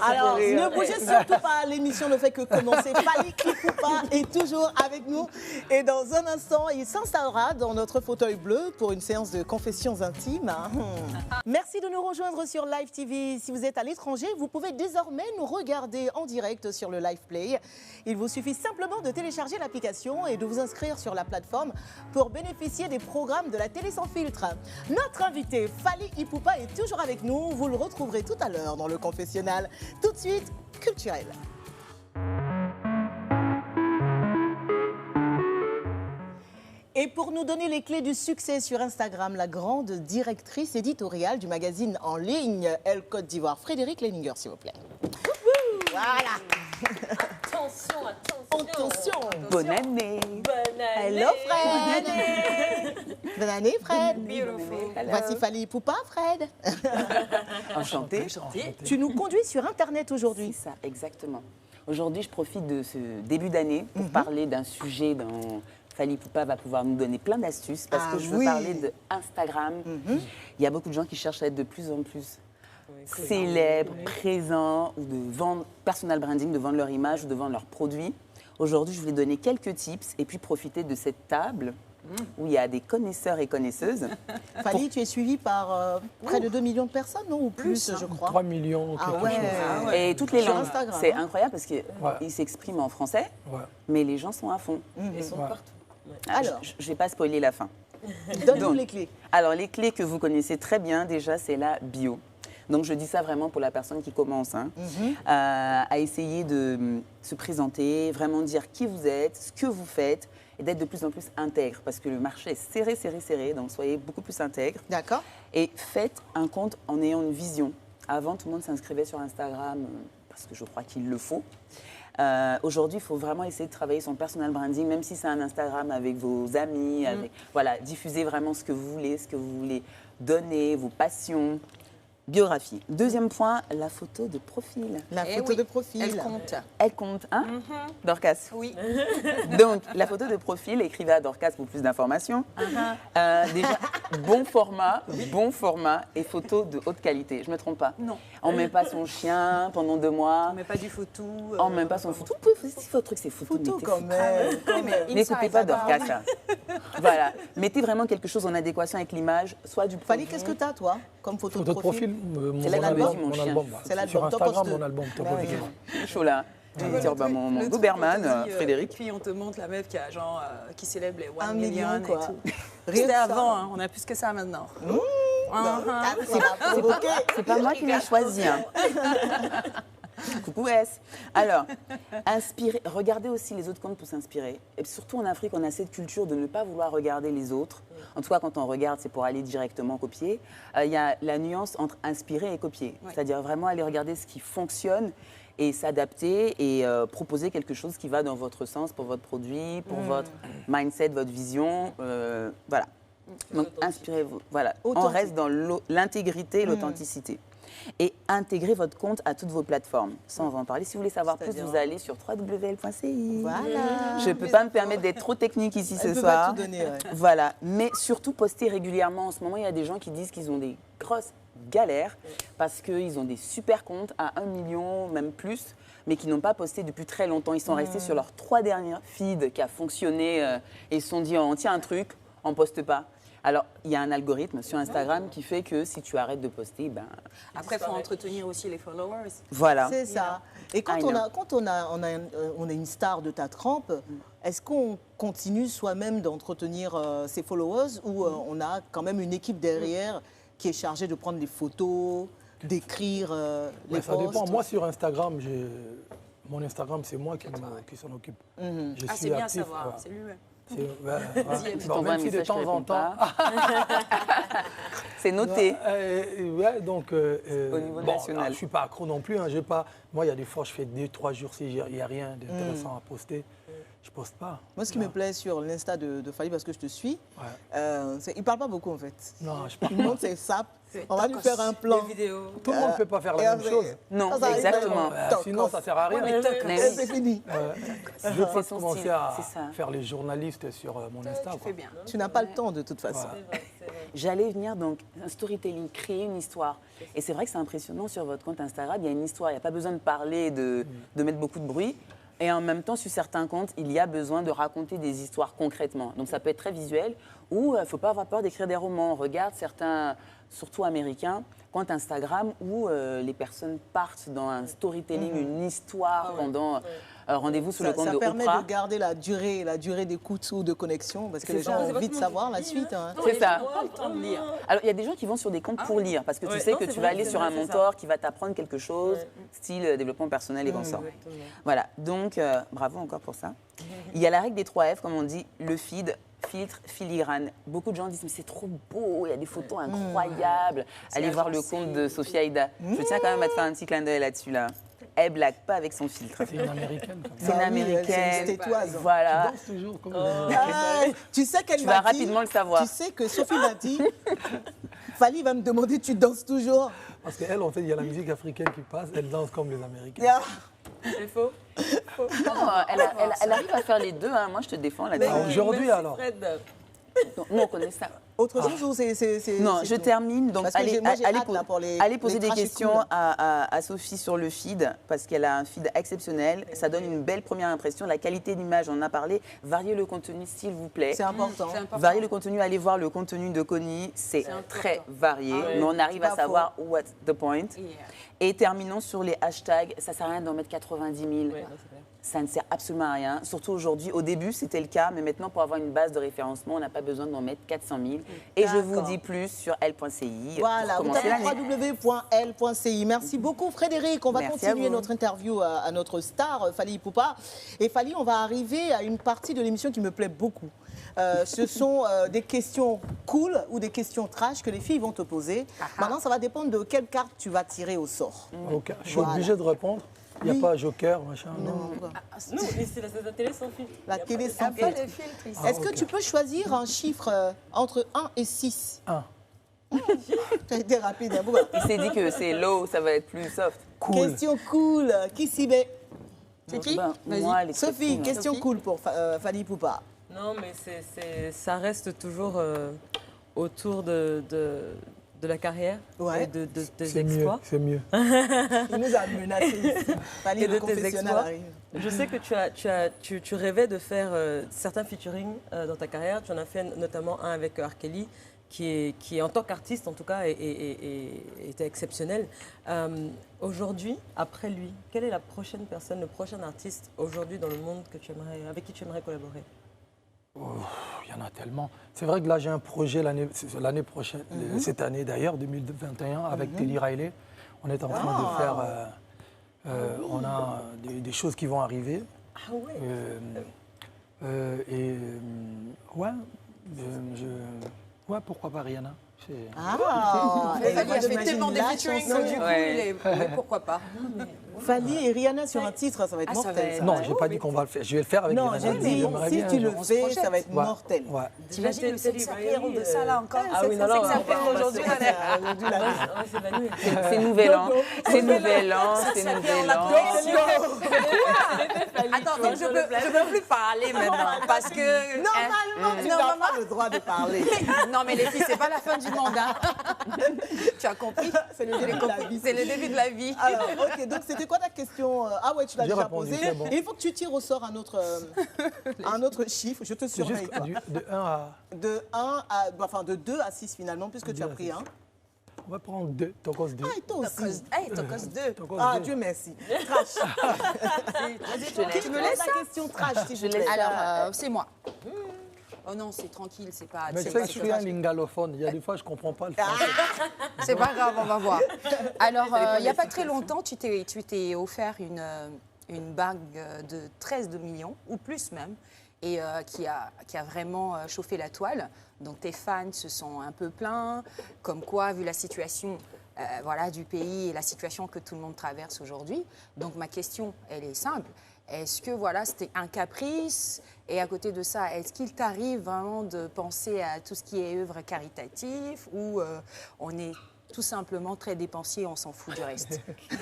Alors, ne bougez surtout pas, l'émission ne fait que commencer. Fally Ipupa est toujours avec nous. Et dans un instant, il s'installera dans notre fauteuil bleu pour une séance de confessions intimes. Merci de nous rejoindre sur Live TV. Si vous êtes à l'étranger, vous pouvez désormais nous regarder en direct sur le Live Play. Il vous suffit simplement de télécharger l'application et de vous inscrire sur la plateforme pour bénéficier des programmes de la télé sans filtre. Notre invité, Fally Ipupa, est toujours avec nous. Vous le retrouverez tout à l'heure dans le confessionnal. Tout de suite, culturel. Et pour nous donner les clés du succès sur Instagram, la grande directrice éditoriale du magazine en ligne Elle Côte d'Ivoire, Frédérique Leninger, s'il vous plaît. Voilà. Attention. Bonne année. Hello, Fred. Bonne année, Fred. Beautiful. Voici Fally Ipupa, Fred. Enchanté. Tu nous conduis sur Internet aujourd'hui. C'est ça, exactement. Aujourd'hui, je profite de ce début d'année pour parler d'un sujet dont Fally Ipupa va pouvoir nous donner plein d'astuces parce que je veux parler de Instagram. Il y a beaucoup de gens qui cherchent à être de plus en plus célèbres, présents, ou de vendre personal branding, de vendre leur image ou de vendre leurs produits. Aujourd'hui, je voulais donner quelques tips et puis profiter de cette table où il y a des connaisseurs et connaisseuses. Fally, tu es suivi par près de 2 millions de personnes, non? Ou plus, je crois. 3 millions, quelque chose. Et toutes les Sur langues. Instagram, C'est hein. incroyable parce qu'ils s'expriment en français, mais les gens sont à fond. Ils sont partout. Alors, Je ne vais pas spoiler la fin. donne-nous Donc, les clés. Alors, les clés que vous connaissez très bien, déjà, c'est la bio. Donc, je dis ça vraiment pour la personne qui commence, à essayer de se présenter, vraiment dire qui vous êtes, ce que vous faites, et d'être de plus en plus intègre, parce que le marché est serré, serré, serré, donc soyez beaucoup plus intègre. D'accord. Et faites un compte en ayant une vision. Avant, tout le monde s'inscrivait sur Instagram, parce que je crois qu'il le faut. Aujourd'hui, il faut vraiment essayer de travailler son personal branding, même si c'est un Instagram avec vos amis. Voilà, diffusez vraiment ce que vous voulez donner, vos passions. Biographie. Deuxième point, la photo de profil. La photo de profil. Elle compte. Elle compte, hein Dorcas. Oui. Donc, la photo de profil, écrivez à Dorcas pour plus d'informations. Déjà, bon format et photo de haute qualité. Je ne me trompe pas. Non. On ne met pas son chien pendant 2 mois. On met pas du photo. On ne met pas son photo. Si votre truc, c'est photo, Photo mettez quand même. N'écoutez pas Dorcas. Ça. Voilà. Mettez vraiment quelque chose en adéquation avec l'image, soit du Fally, produit. qu'est-ce que tu as, toi, comme photo Photo de de profil? profil, C'est l'album, mon mon chien. album. C'est l'album, Sur Instagram, Top of mon the- album. Top Bah of the oui. Game. Chaud là. Mon Doberman, Frédéric. Puis on te montre la meuf qui a genre qui célèbre les 1 1 million million, quoi. et tout. Rien C'était que ça. avant, hein, on a plus que ça maintenant. Ah, ça m'a provoqué. C'est pas moi qui l'ai choisi. Hein. Coucou S. Alors, regardez aussi les autres comptes pour s'inspirer. Et surtout en Afrique, on a cette culture de ne pas vouloir regarder les autres. En tout cas, quand on regarde, c'est pour aller directement copier. Il y a la nuance entre inspirer et copier. C'est-à-dire vraiment aller regarder ce qui fonctionne et s'adapter et proposer quelque chose qui va dans votre sens pour votre produit, pour votre mindset, votre vision. Voilà. Donc, inspirez-vous. Voilà. On reste dans l'intégrité et l'authenticité. Et intégrez votre compte à toutes vos plateformes. Ça, on va en parler. Si vous voulez savoir plus, vous allez sur www.ci. Voilà. Je ne peux pas me permettre d'être trop technique ici ce peut soir. pas tout donner, ouais. Voilà. Mais surtout, postez régulièrement. En ce moment, il y a des gens qui disent qu'ils ont des grosses galères parce qu'ils ont des super comptes à 1 million, même plus, mais qui n'ont pas posté depuis très longtemps. Ils sont restés sur leurs 3 dernières feeds qui a fonctionné et ils se sont dit, on tient un truc, on ne poste pas. Alors, il y a un algorithme sur Instagram qui fait que si tu arrêtes de poster, ben... Après, il faut entretenir aussi les followers. Voilà. C'est ça. Et quand on a une star de ta trempe, est-ce qu'on continue soi-même d'entretenir ses followers ou on a quand même une équipe derrière qui est chargée de prendre les photos, d'écrire les Ça posts? dépend. Moi, sur Instagram, mon Instagram, c'est moi qui s'en occupe. Je Ah, suis c'est bien à actif, savoir, voilà. c'est lui-même. Bon, même si de temps en temps. C'est noté. Donc, Au niveau national. je ne suis pas accro non plus. Hein, moi, il y a des fois, je fais 2-3 jours si il n'y a rien d'intéressant à poster. Je ne poste pas. Moi, ce qui me plaît sur l'Insta de Fally, parce que je te suis, il ne parle pas beaucoup en fait. Non, je parle Il montre ses sapes. On va lui faire un plan. Tout le monde ne peut pas faire la même chose. Non, Ça, exactement. Sinon, ça ne sert à rien. C'est fini. Je vais pas son commencer style, à c'est ça. faire les journalistes sur mon Insta. Tu fais bien. Tu n'as pas le temps de toute façon. J'allais venir donc un storytelling, créer une histoire. Et c'est vrai que c'est impressionnant sur votre compte Instagram, il y a une histoire, il n'y a pas besoin de parler, de mettre beaucoup de bruit. Et en même temps, sur certains comptes, il y a besoin de raconter des histoires concrètement. Donc ça peut être très visuel ou il ne faut pas avoir peur d'écrire des romans. On regarde certains, surtout américains, comptes Instagram où les personnes partent dans un storytelling, une histoire pendant rendez-vous sur le compte de Oprah. Ça permet de garder la durée d'écoute ou de connexion parce que les gens ont envie de savoir la suite. Hein. C'est ça. Pas le temps de lire. Alors, il y a des gens qui vont sur des comptes pour lire, parce que tu sais que tu vas aller sur un mentor qui va t'apprendre quelque chose, style développement personnel et consort. Voilà, donc bravo encore pour ça. Il y a la règle des 3 F, comme on dit, le feed, filtre, filigrane. Beaucoup de gens disent, mais c'est trop beau, il y a des photos incroyables. Allez voir le compte de Sophia Aida. Je tiens quand même à te faire un petit clin d'œil là-dessus. Là. Elle blague pas avec son filtre. C'est une américaine. C'est une américaine. C'est une tétoise. Voilà. Tu danses toujours comme Tu sais qu'elle Tu m'a vas dit, rapidement le savoir. Tu sais que Sophie m'a dit, Fally va me demander, tu danses toujours? Parce qu'elle, en fait, il y a la musique africaine qui passe, elle danse comme les Américains. Yeah. C'est faux. Non, elle arrive à faire les deux. Hein. Moi, je te défends là-dessus. Aujourd'hui, Merci, alors. Fred. Nous, on connaît ça. Autre chose ou c'est Non, c'est je tout? termine. Donc, Parce que allez, moi, j'ai allez hâte, là, pour les- allez poser les des trashs questions cool. à Sophie sur le feed, parce qu'elle a un feed exceptionnel. Ça donne une belle première impression. La qualité d'image, on en a parlé. Variez le contenu, s'il vous plaît. C'est important. Variez le contenu, allez voir le contenu de Connie. C'est très varié, mais on arrive à pas savoir what's the point. Yeah. Et terminons sur les hashtags. Ça ne sert à rien d'en mettre 90 000. Ouais, non, c'est clair. Ça ne sert absolument à rien. Surtout aujourd'hui. Au début, c'était le cas, mais maintenant, pour avoir une base de référencement, on n'a pas besoin d'en mettre 400 000. Et je vous dis plus sur l.ci. Voilà, pour vous commencer tapez l'année. www.l.ci. Merci beaucoup Frédéric. On va Merci continuer à vous. notre interview à notre star, Fally Ipupa. Et Fally, on va arriver à une partie de l'émission qui me plaît beaucoup. Ce sont des questions cool ou des questions trash que les filles vont te poser. Maintenant, ça va dépendre de quelle carte tu vas tirer au sort. Ok, je suis Voilà. obligé de répondre. Il n'y a Oui. pas joker, machin. Non. Non. Non, mais c'est la télé sans filtre. La Y a télé pas de- sans Pas filtre. de filtre ici. Est-ce que ok. tu peux choisir un chiffre entre 1 et 6? 1. Tu as été rapide. Hein, Bouba. Il s'est dit que c'est low, ça va être plus soft. Cool. Question cool. Qui s'y met? C'est qui? Ben, Vas-y. moi, elle est très Sophie, cool. question Sophie. cool pour Fally Ipupa. Non, mais ça reste toujours autour de la carrière Ouais. et des C'est mieux, exploits. c'est mieux. Il nous a menacés ici. Fally, Et le de tes confessionnal exploits. arrive. Je sais que tu rêvais de faire certains featuring dans ta carrière. Tu en as fait notamment un avec R. Kelly, qui est en tant qu'artiste, en tout cas, était exceptionnel. Aujourd'hui, après lui, quelle est la prochaine personne, le prochain artiste aujourd'hui dans le monde avec qui tu aimerais collaborer? Il y en a tellement. C'est vrai que là, j'ai un projet l'année prochaine, cette année d'ailleurs, 2021, avec Teddy Riley. On est en train de faire. On a des choses qui vont arriver. Ah ouais. Ouais, pourquoi pas Rihanna. Ah, Fally a fait j'imagine tellement des la featuring chanson. que du coup, Ouais. oui, pourquoi pas. Fally et Rihanna sur un titre, ça va être Ah, ça va mortel. être- ça. Non, j'ai pas dit qu'on va le faire. Je vais le faire avec Non, Rihanna. j'ai dit, J'aimerais si bien, tu le genre. fais, projette. ça va être Ouais. mortel. Ouais. T'imagines le sexe Riley, appeal de ça là encore? Ah oui, non, non, sex appeal on va aujourd'hui, passer- là. Aujourd'hui, la vie. On va s'évanouir. C'est nouvel an. C'est nouvel an. C'est Ça, nouvel on l'a an. Attends, donc je peux plus parler maintenant parce que Normalement, tu n'as pas le droit de parler. non mais les filles, c'est pas la fin du monde. Hein. Tu as compris? C'est le début de la vie. C'est le début de la vie. Alors, ok, donc c'était quoi ta question? Ah ouais, tu l'as J'ai déjà répondu, posée. c'est bon. Et il faut que tu tires au sort un autre chiffre. Je te C'est surveille. juste toi. de 1 à. De 2 à 6 finalement, puisque tu as 2 à pris 6. un. On va prendre 2, Tokos 2. Ah, et toi aussi. Hey, t'en causes deux. Tokos Ah, 2. Dieu merci. Trash. Je te laisse. Tu me laisses la question trash, s'il vous plaît. Alors, c'est moi. Oh non, c'est tranquille, c'est pas. Mais tu c'est sais pas- que je suis un lingalophone. Il y a des fois, je ne comprends pas le français. C'est pas grave, on va voir. Alors, il n'y a pas très longtemps, tu t'es offert une bague de 13 millions, ou plus même, et qui a vraiment chauffé la toile. Donc, tes fans se sont un peu plaints, comme quoi, vu la situation voilà, du pays et la situation que tout le monde traverse aujourd'hui. Donc, ma question, elle est simple. Est-ce que voilà, c'était un caprice? Et à côté de ça, est-ce qu'il t'arrive vraiment de penser à tout ce qui est œuvre caritative ou on est tout simplement très dépensier, on s'en fout du reste?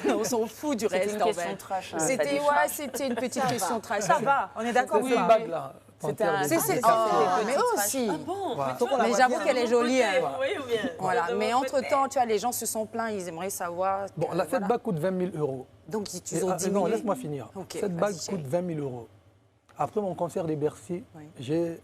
On s'en fout du C'était reste une en question fait. trash. hein, ça C'était décharge. c'était une petite question trash. Ça va, on est d'accord C'est ou cette pas? bague-là. C'était un- Panthère C'est des- Ah, oh, c'est mais petit aussi. Ah bon? Voilà. Mais toi, la Mais voit j'avoue bien. qu'elle est jolie. Hein. Vous voyez ou bien? Voilà. De Mais mon entre-temps, côté. tu vois, les gens se sont plaints, ils aimeraient savoir. Bon, que, cette voilà. bague coûte 20 000 euros. Donc, ils Et, ont non, diminué. laisse-moi finir. Ok, Cette bague vas-y, chérie. coûte 20 000 euros. Après mon concert des Bercy, Oui. j'ai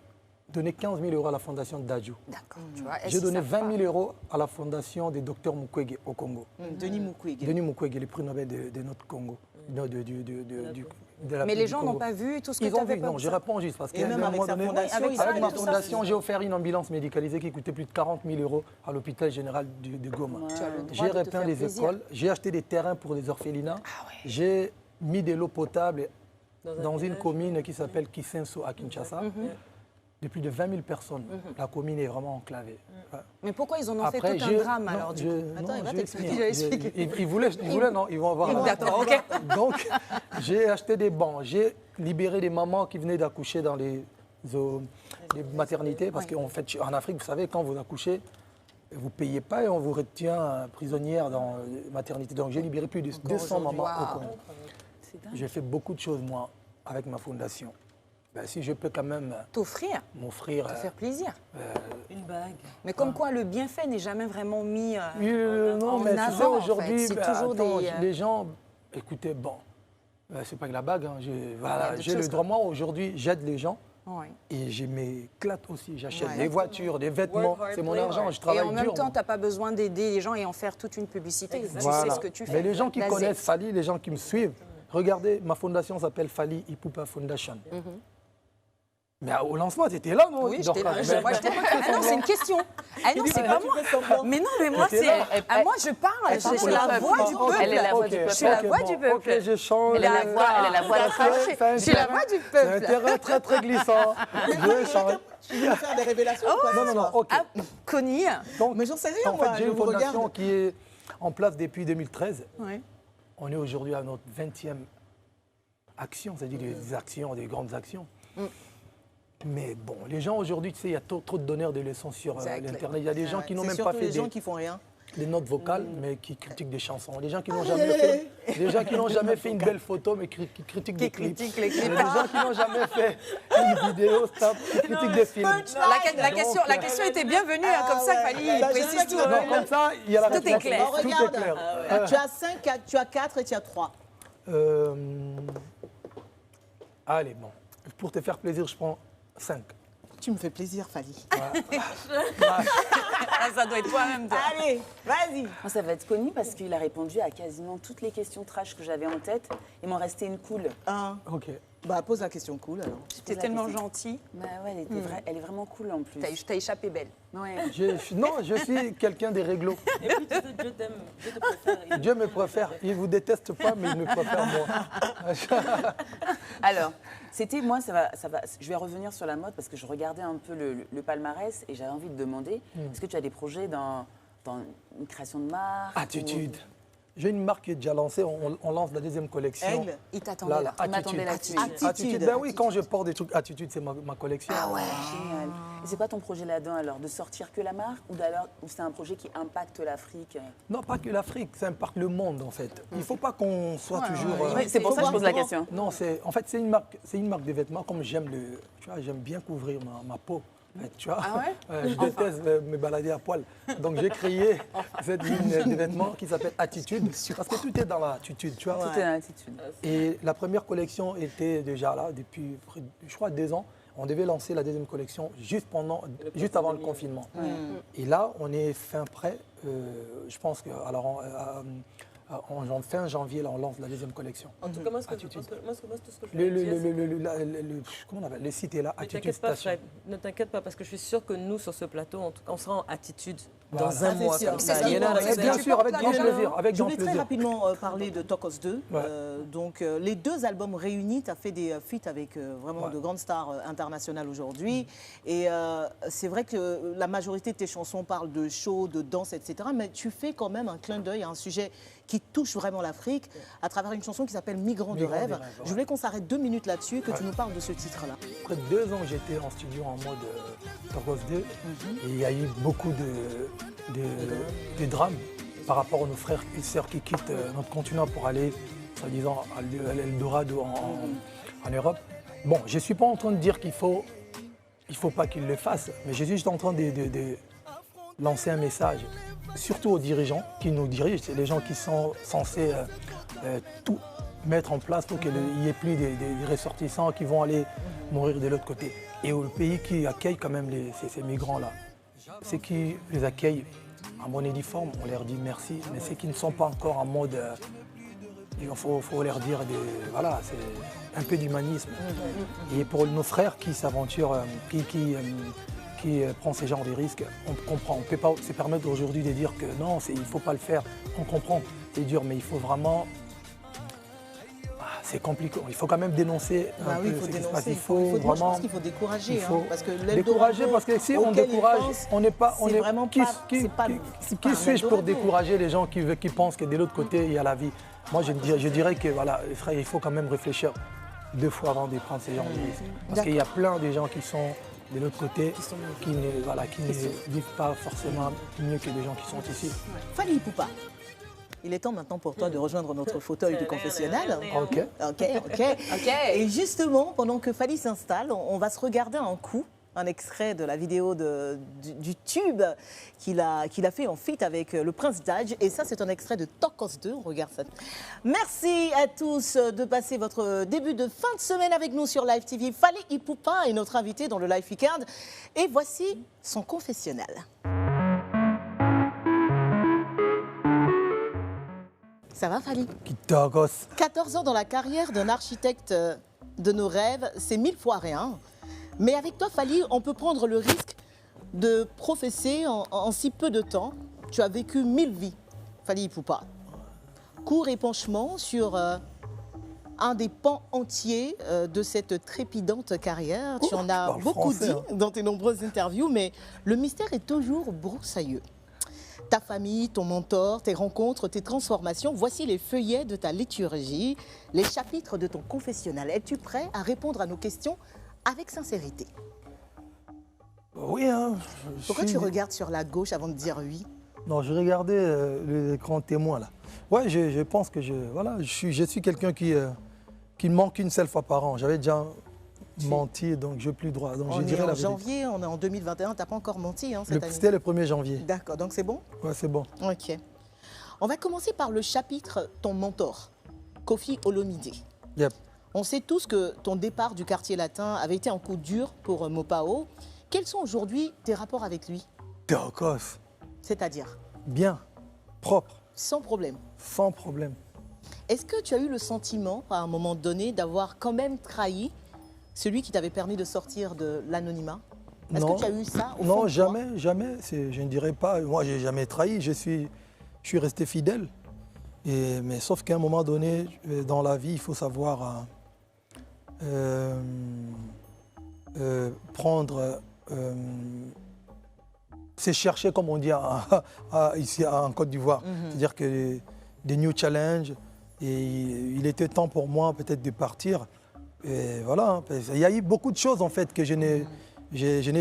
donné 15 000 euros à la fondation Dadju. D'accord. Tu vois, J'ai donné 20 000 euros à la fondation des docteurs Mukwege au Congo. Denis Mukwege. Denis Mukwege, le prix Nobel de notre Congo. Non, de la- Mais les du gens Congo. n'ont pas vu tout ce que Ils tu ont avais vu, pas non, je réponds juste parce Et qu'à même un avec moment sa donné, fondation, avec ils savent ma tout ça. fondation, j'ai offert une ambulance médicalisée qui coûtait plus de 40 000 euros à l'hôpital général de Goma. Tu as le droit J'ai de te repeint faire les plaisir. écoles, j'ai acheté des terrains pour les orphelinats, j'ai mis de l'eau potable dans une commune qui s'appelle Kisenso à Kinshasa. de plus de 20 000 personnes. La commune est vraiment enclavée. Ouais. Mais pourquoi ils en ont fait tout un drame alors du coup? Attends, il va t'expliquer. Ils voulaient, non, ils vont avoir... D'accord, ok. Donc, j'ai acheté des bancs, j'ai libéré des mamans qui venaient d'accoucher dans les maternités, parce qu'en fait, en Afrique, vous savez, quand vous accouchez, vous ne payez pas et on vous retient prisonnière dans les maternités. Donc, j'ai libéré plus de 200 mamans au Congo. J'ai fait beaucoup de choses, moi, avec ma fondation. Ben, si je peux quand même m'offrir, te faire plaisir. Une bague. Mais comme quoi, le bienfait n'est jamais vraiment mis non, en mais avant. tu sais, aujourd'hui, en fait. C'est toujours les gens, écoutez, bon, c'est pas que la bague, hein, j'ai le droit. Moi, aujourd'hui, j'aide les gens. Oui. Et j'ai mes clattes aussi. J'achète des voitures, des vêtements. C'est mon argent, je travaille dur. Et en même temps, tu n'as pas besoin d'aider les gens et en faire toute une publicité. Voilà. Tu sais ce que tu fais. Mais les gens qui connaissent Fally, les gens qui me suivent, regardez, ma fondation s'appelle Fally Ipupa Foundation. Mais au lancement, tu étais là, non? Oui, j'étais là. Moi, j'étais pas... Ah non, c'est une question. Ah non, c'est pas moi. Mais non, mais moi, c'est... moi, je parle. Je suis la voix du peuple. Elle est la voix du peuple. Je suis la voix du peuple. Ok, je change. Elle est la voix de la Je suis la voix du C'est un peuple. terrain très, très glissant. Je change. Tu veux faire des révélations ou quoi? Non, ok. Ah, Connie. Donc, Mais j'en sais rien, en moi, fait, j'ai je une vous fondation regarde. qui est en place depuis 2013. Oui. On est aujourd'hui à notre 20e action, c'est-à-dire des actions, des grandes actions. Mais bon, les gens aujourd'hui, tu sais, il y a trop de donneurs de leçons sur l'Internet. Il y a des gens qui n'ont même pas fait des gens qui font rien. des notes vocales, mais qui critiquent des chansons. Des gens qui n'ont jamais fait, une belle photo, mais qui critiquent des clips. critiquent les clips. Des gens qui n'ont jamais fait une vidéo, qui critiquent des films. La question était bienvenue, hein, comme ça, Fally, il précise tout. Non, comme ça, il y a la Tout est réponse. clair. Tout est Regarde, clair. tu as 5, tu as 4 et tu as 3. Allez, bon. Pour te faire plaisir, je prends 5. Tu me fais plaisir, Fally. Ça doit être toi-même. Allez, vas-y. Moi, ça va être Connie parce qu'il a répondu à quasiment toutes les questions trash que j'avais en tête. Il m'en restait une cool. Ok. Bah, pose la question cool alors. T'es tellement gentil. Bah ouais, elle est vraiment cool en plus. T'as échappé belle. Ouais. Je suis quelqu'un des réglos. Et puis tu sais, Dieu t'aime, Dieu te préfère. Dieu me préfère. Il ne vous déteste pas, mais il me préfère moi. Alors, c'était moi, je vais revenir sur la mode parce que je regardais un peu le palmarès et j'avais envie de demander, est-ce que tu as des projets dans une création de marque? Attitude. J'ai une marque qui est déjà lancée, on lance la deuxième collection. Aigle. Il t'attendait là. On m'attendait là-dessus. Attitude. Ben oui, quand je porte des trucs Attitude, c'est ma collection. Ah ouais, génial. Et c'est quoi ton projet là-dedans alors? De sortir que la marque ou c'est un projet qui impacte l'Afrique? Non, pas que l'Afrique, ça impacte le monde en fait. Il ne faut pas qu'on soit toujours... Oui, c'est pour ça que je pose la question. Non, c'est une marque de vêtements comme j'aime bien couvrir ma peau. Tu vois, je déteste me balader à poil. Donc j'ai créé cette ligne de vêtements qui s'appelle Attitude, parce que tout est dans l'attitude, tu vois. Tout est dans l'attitude. Et la première collection était déjà là depuis, je crois, 2 ans. On devait lancer la deuxième collection juste avant le confinement. Et là, on est fin prêt. Je pense que fin janvier, là, on lance la deuxième collection. En tout cas, moi, tout ce que je le site est là, Attitude Station. Ne t'inquiète pas, parce que je suis sûre que nous, sur ce plateau, en tout cas, on sera en attitude Voilà. dans un mois. sûr. Comme C'est ça. ce Il y en a qu'on avec fait. Bien sûr, avec grand plaisir. Je voulais très rapidement parler de Tokos 2. Ouais. Les 2 albums réunis, tu as fait des feats avec vraiment de grandes stars internationales aujourd'hui. Et c'est vrai que la majorité de tes chansons parlent de show, de danse, etc. Mais tu fais quand même un clin d'œil à un sujet qui touche vraiment l'Afrique à travers une chanson qui s'appelle Migrants de rêve. Je voulais qu'on s'arrête 2 minutes là-dessus, que tu nous parles de ce titre-là. Après 2 ans, j'étais en studio en mode Tokos 2. Et il y a eu beaucoup de drames par rapport à nos frères et sœurs qui quittent notre continent pour aller, soi-disant, à l'Eldorado en Europe. Bon, je ne suis pas en train de dire qu'il faut pas qu'ils le fassent, mais je suis juste en train de lancer un message, surtout aux dirigeants qui nous dirigent, c'est les gens qui sont censés tout mettre en place pour qu'il n'y ait plus des ressortissants qui vont aller mourir de l'autre côté. Et au pays qui accueille quand même ces migrants-là, ceux qui les accueillent en bonne et due forme, on leur dit merci, mais ceux qui ne sont pas encore en mode, il faut leur dire, voilà, c'est un peu d'humanisme. Et pour nos frères qui s'aventurent, qui prend ces genres de risques, on comprend. On ne peut pas se permettre aujourd'hui de dire que non, il ne faut pas le faire. On comprend, c'est dur, mais il faut vraiment c'est compliqué. Il faut quand même dénoncer un peu ce qui se passe. Il faut moi, je pense qu'il faut décourager. Parce que décourager, parce que si on décourage, on n'est pas... Qui suis-je pour décourager les gens qui pensent que de l'autre côté, il y a la vie? Moi, je dirais que, voilà, frère, il faut quand même réfléchir 2 fois avant de prendre ces gens de risques. Parce qu'il y a plein de gens qui sont de l'autre côté, qui ne vivent pas forcément mieux que les gens qui sont ici. Fally Ipupa, il est temps maintenant pour toi de rejoindre notre fauteuil du confessionnal. Ok. Et justement, pendant que Fally s'installe, on va se regarder un coup, un extrait de la vidéo du tube qu'il a fait en feat avec le Prince Daj. Et ça, c'est un extrait de Tokos 2. On regarde ça. Merci à tous de passer votre début de fin de semaine avec nous sur Live TV. Fally Ipupa est notre invité dans le Live Weekend. Et voici son confessionnal. Ça va, Fally? 14 ans dans la carrière d'un architecte de nos rêves, c'est 1000 fois rien. Mais avec toi, Fally, on peut prendre le risque de professer en si peu de temps. Tu as vécu 1000 vies, Fally Ipupa. Court épanchement sur un des pans entiers de cette trépidante carrière. Tu en as beaucoup dit dans tes nombreuses interviews, mais le mystère est toujours broussailleux. Ta famille, ton mentor, tes rencontres, tes transformations, voici les feuillets de ta liturgie, les chapitres de ton confessionnal. Es-tu prêt à répondre à nos questions avec sincérité? Oui. Pourquoi tu regardes sur la gauche avant de dire oui? Non, je regardais l'écran témoin là. Ouais, je pense que je suis quelqu'un qui manque une seule fois par an. J'avais déjà menti, donc je n'ai plus le droit. Donc, on est en janvier, on est en 2021, tu n'as pas encore menti cette année. C'était le 1er janvier. D'accord, donc c'est bon? Ouais, c'est bon. Ok. On va commencer par le chapitre Ton mentor, Koffi Olomide. Yep. On sait tous que ton départ du quartier latin avait été un coup dur pour Mopao. Quels sont aujourd'hui tes rapports avec lui? Théocos. C'est-à-dire? Bien, propre. Sans problème? Sans problème. Est-ce que tu as eu le sentiment, à un moment donné, d'avoir quand même trahi celui qui t'avait permis de sortir de l'anonymat? Est-ce que tu as eu ça au fond de toi? jamais. Je ne dirais pas. Moi, je n'ai jamais trahi. Je suis resté fidèle. Mais sauf qu'à un moment donné, dans la vie, il faut savoir prendre... c'est chercher, comme on dit ici en Côte d'Ivoire. C'est-à-dire que des new challenges. Et il était temps pour moi peut-être de partir. Et voilà. Il y a eu beaucoup de choses en fait que je n'ai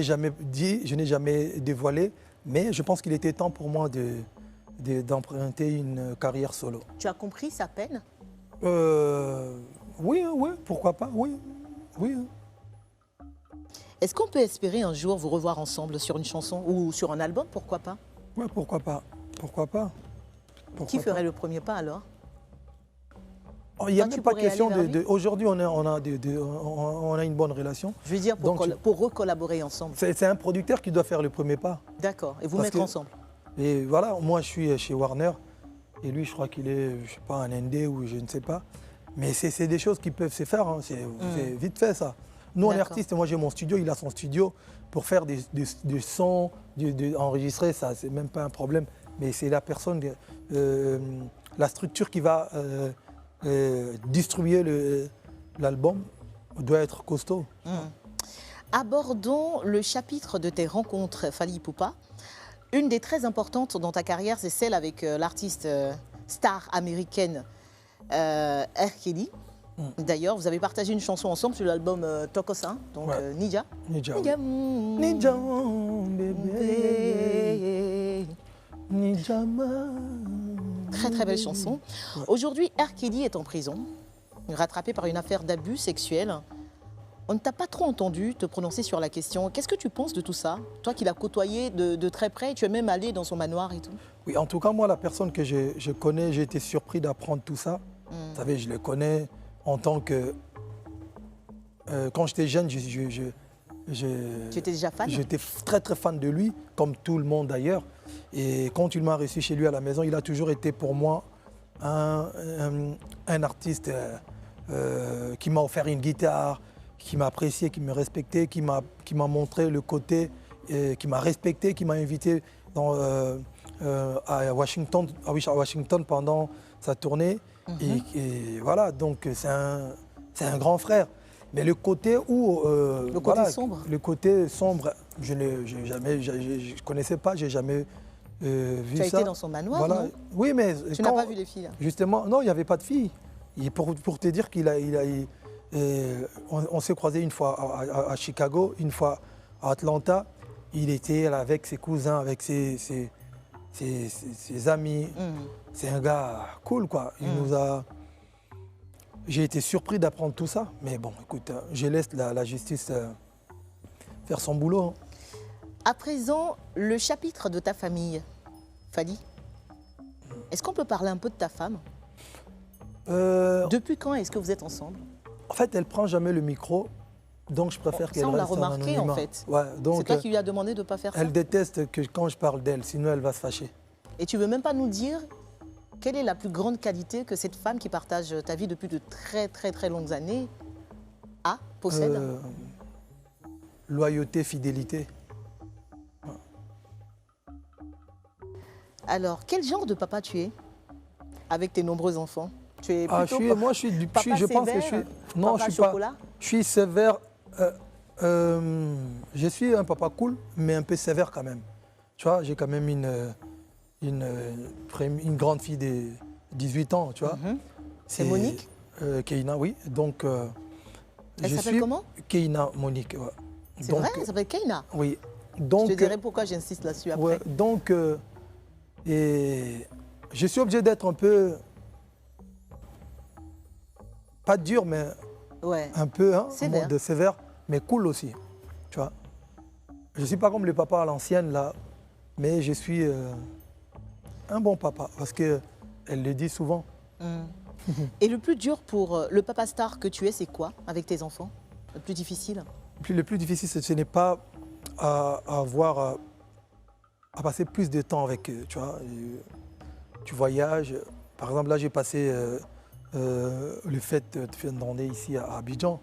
jamais dit, je n'ai jamais dévoilé. Mais je pense qu'il était temps pour moi d'emprunter une carrière solo. Tu as compris sa peine? Oui, pourquoi pas, oui. Est-ce qu'on peut espérer un jour vous revoir ensemble sur une chanson ou sur un album? Pourquoi pas? Oui, pourquoi pas. Qui ferait le premier pas alors? Il n'y a même pas question de... Aujourd'hui, on a une bonne relation. Je veux dire, pour recollaborer ensemble. C'est un producteur qui doit faire le premier pas. D'accord, et vous mettre ensemble. Et voilà, moi je suis chez Warner, et lui je crois qu'il est, je sais pas, un ND ou je ne sais pas. Mais c'est des choses qui peuvent se faire, hein. C'est vite fait ça. Nous on est artistes, moi j'ai mon studio, il a son studio. Pour faire des sons, enregistrer, ça c'est même pas un problème. Mais c'est la personne, la structure qui va distribuer l'album doit être costaud. Abordons le chapitre de tes rencontres, Fally Ipupa. Une des très importantes dans ta carrière, c'est celle avec l'artiste star américaine R. Kelly. D'ailleurs, vous avez partagé une chanson ensemble sur l'album Tokosa, donc Nija. Nija, bébé. Très très belle chanson. Aujourd'hui, R. Kelly est en prison, rattrapé par une affaire d'abus sexuels. On ne t'a pas trop entendu te prononcer sur la question. Qu'est-ce que tu penses de tout ça? Toi qui l'as côtoyé de très près, tu es même allé dans son manoir et tout. Oui, en tout cas, moi, la personne que je connais, j'ai été surpris d'apprendre tout ça. Vous savez, je le connais en tant que... quand j'étais jeune, tu étais déjà fan? J'étais très très fan de lui, comme tout le monde d'ailleurs. Et quand il m'a reçu chez lui à la maison, il a toujours été pour moi un artiste qui m'a offert une guitare, qui m'a apprécié, qui me respectait, qui m'a montré le côté, qui m'a respecté, qui m'a invité à Washington pendant sa tournée. Et voilà, donc c'est un grand frère. Mais le côté où... le côté sombre. Le côté sombre, je ne connaissais pas, j'ai jamais vu ça. Tu as été dans son manoir, non? Oui, mais... Tu n'as pas vu les filles, là? Justement, non, il n'y avait pas de filles. Et pour te dire on s'est croisés une fois à Chicago, une fois à Atlanta. Il était là avec ses cousins, avec ses amis. C'est un gars cool, quoi. Il nous a... J'ai été surpris d'apprendre tout ça. Mais bon, écoute, je laisse la justice faire son boulot. À présent, le chapitre de ta famille. Fadi, est-ce qu'on peut parler un peu de ta femme? Depuis quand est-ce que vous êtes ensemble? En fait, elle ne prend jamais le micro. Donc, je préfère qu'elle reste en anonymat. Ça, on l'a remarqué, en fait. Ouais, c'est toi qui lui as demandé de ne pas faire ça? Elle déteste que quand je parle d'elle, sinon elle va se fâcher. Et tu ne veux même pas nous dire quelle est la plus grande qualité que cette femme qui partage ta vie depuis de très, très, très longues années possède? Loyauté, fidélité. Alors, quel genre de papa tu es avec tes nombreux enfants? Tu es plutôt moi, je pense que je suis... Non, je suis pas... Je suis sévère. Je suis un papa cool, mais un peu sévère quand même. Tu vois, j'ai quand même une grande fille de 18 ans, tu vois. C'est Monique? Keina, oui. Donc, elle s'appelle comment? Keina Monique, ouais. C'est vrai, elle s'appelle Keina? Oui. Donc, je te dirai pourquoi j'insiste là-dessus après. Ouais, donc, et je suis obligé d'être un peu, pas dur, mais un peu sévère, mais cool aussi, tu vois. Je ne suis pas comme le papa à l'ancienne, là, mais je suis un bon papa, parce qu'elle le dit souvent. Et le plus dur pour le papa star que tu es, c'est quoi avec tes enfants? Le plus difficile? Le plus difficile, ce n'est pas à passer plus de temps avec eux, tu vois. Tu voyages. Par exemple, là, j'ai passé le fait de faire une randonnée ici à Abidjan,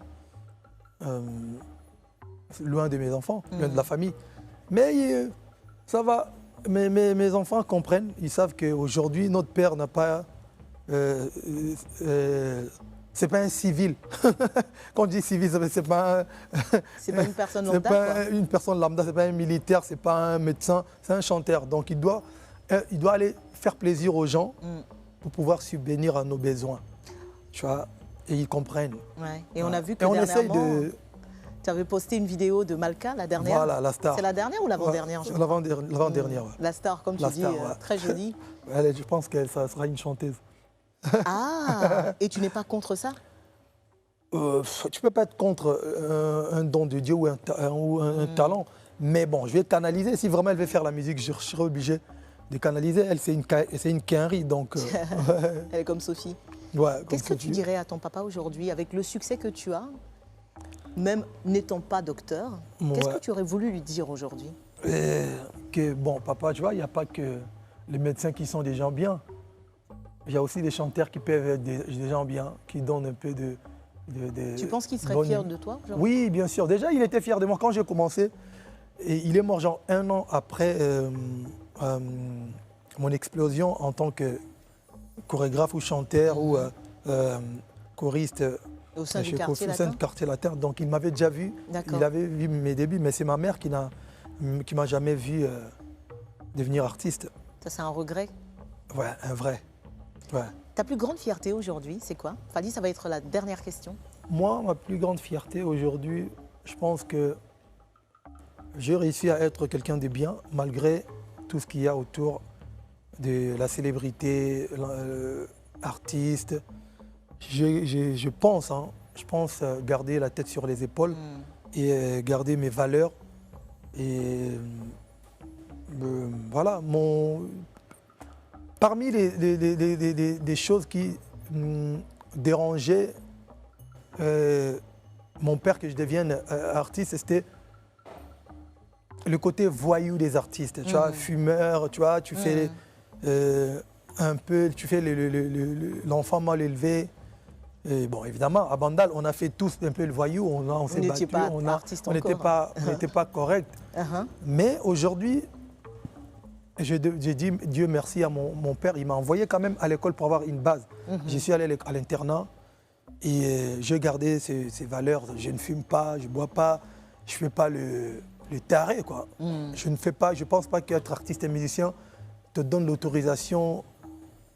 loin de mes enfants, loin de la famille. Mais ça va. Mes enfants comprennent. Ils savent qu'aujourd'hui, notre père n'a pas... c'est pas un civil. Quand on dit civil, c'est pas... c'est pas une personne lambda. C'est pas une personne lambda, c'est pas un militaire, c'est pas un médecin, c'est un chanteur. Donc il doit aller faire plaisir aux gens pour pouvoir subvenir à nos besoins. Tu vois, et ils comprennent. Ouais. Et on a vu que dernièrement, tu avais posté une vidéo de Malka, la dernière. Voilà, la star. C'est la dernière ou l'avant-dernière? L'avant-dernière, ouais. La star, comme tu dis, très jolie. Je pense qu'elle sera une chanteuse. Ah, et tu n'es pas contre ça? Tu ne peux pas être contre un don de Dieu ou un talent. Mais bon, je vais canaliser. Si vraiment elle veut faire la musique, je serai obligé de canaliser. Elle, c'est une quinrie, donc... Elle est comme Sophie. Ouais, qu'est-ce que tu dirais à ton papa aujourd'hui, avec le succès que tu as, même n'étant pas docteur? Qu'est-ce que tu aurais voulu lui dire aujourd'hui? Bon, papa, tu vois, il n'y a pas que les médecins qui sont des gens bien. Il y a aussi des chanteurs qui peuvent être des gens bien, qui donnent un peu de tu penses qu'il serait fier de toi aujourd'hui? Oui, bien sûr. Déjà, il était fier de moi quand j'ai commencé. Et il est mort genre 1 an après mon explosion en tant que chorégraphe ou chanteur ou choriste au sein du quartier latin. Donc il m'avait déjà vu, il avait vu mes débuts, mais c'est ma mère qui m'a jamais vu devenir artiste. Ça, c'est un regret? Ouais, un vrai. Ouais. Ta plus grande fierté aujourd'hui, c'est quoi? Fadi, ça va être la dernière question. Moi, ma plus grande fierté aujourd'hui, je pense que j'ai réussi à être quelqu'un de bien, malgré tout ce qu'il y a autour de la célébrité, l'artiste. Je pense garder la tête sur les épaules et garder mes valeurs. Et voilà, parmi les choses qui dérangeaient mon père que je devienne artiste, c'était le côté voyou des artistes. Tu vois, fumeur, tu vois, tu fais un peu, tu fais l'enfant mal élevé. Et bon, évidemment, à Bandal, on a fait tous un peu le voyou, on s'est battu, on n'était pas correct. Mais aujourd'hui, j'ai dit Dieu merci à mon père. Il m'a envoyé quand même à l'école pour avoir une base. J'y suis allé à l'internat et j'ai gardé ces valeurs. Je ne fume pas, je ne bois pas, je ne fais pas le taré, quoi. Je ne pense pas qu'être artiste et musicien te donne l'autorisation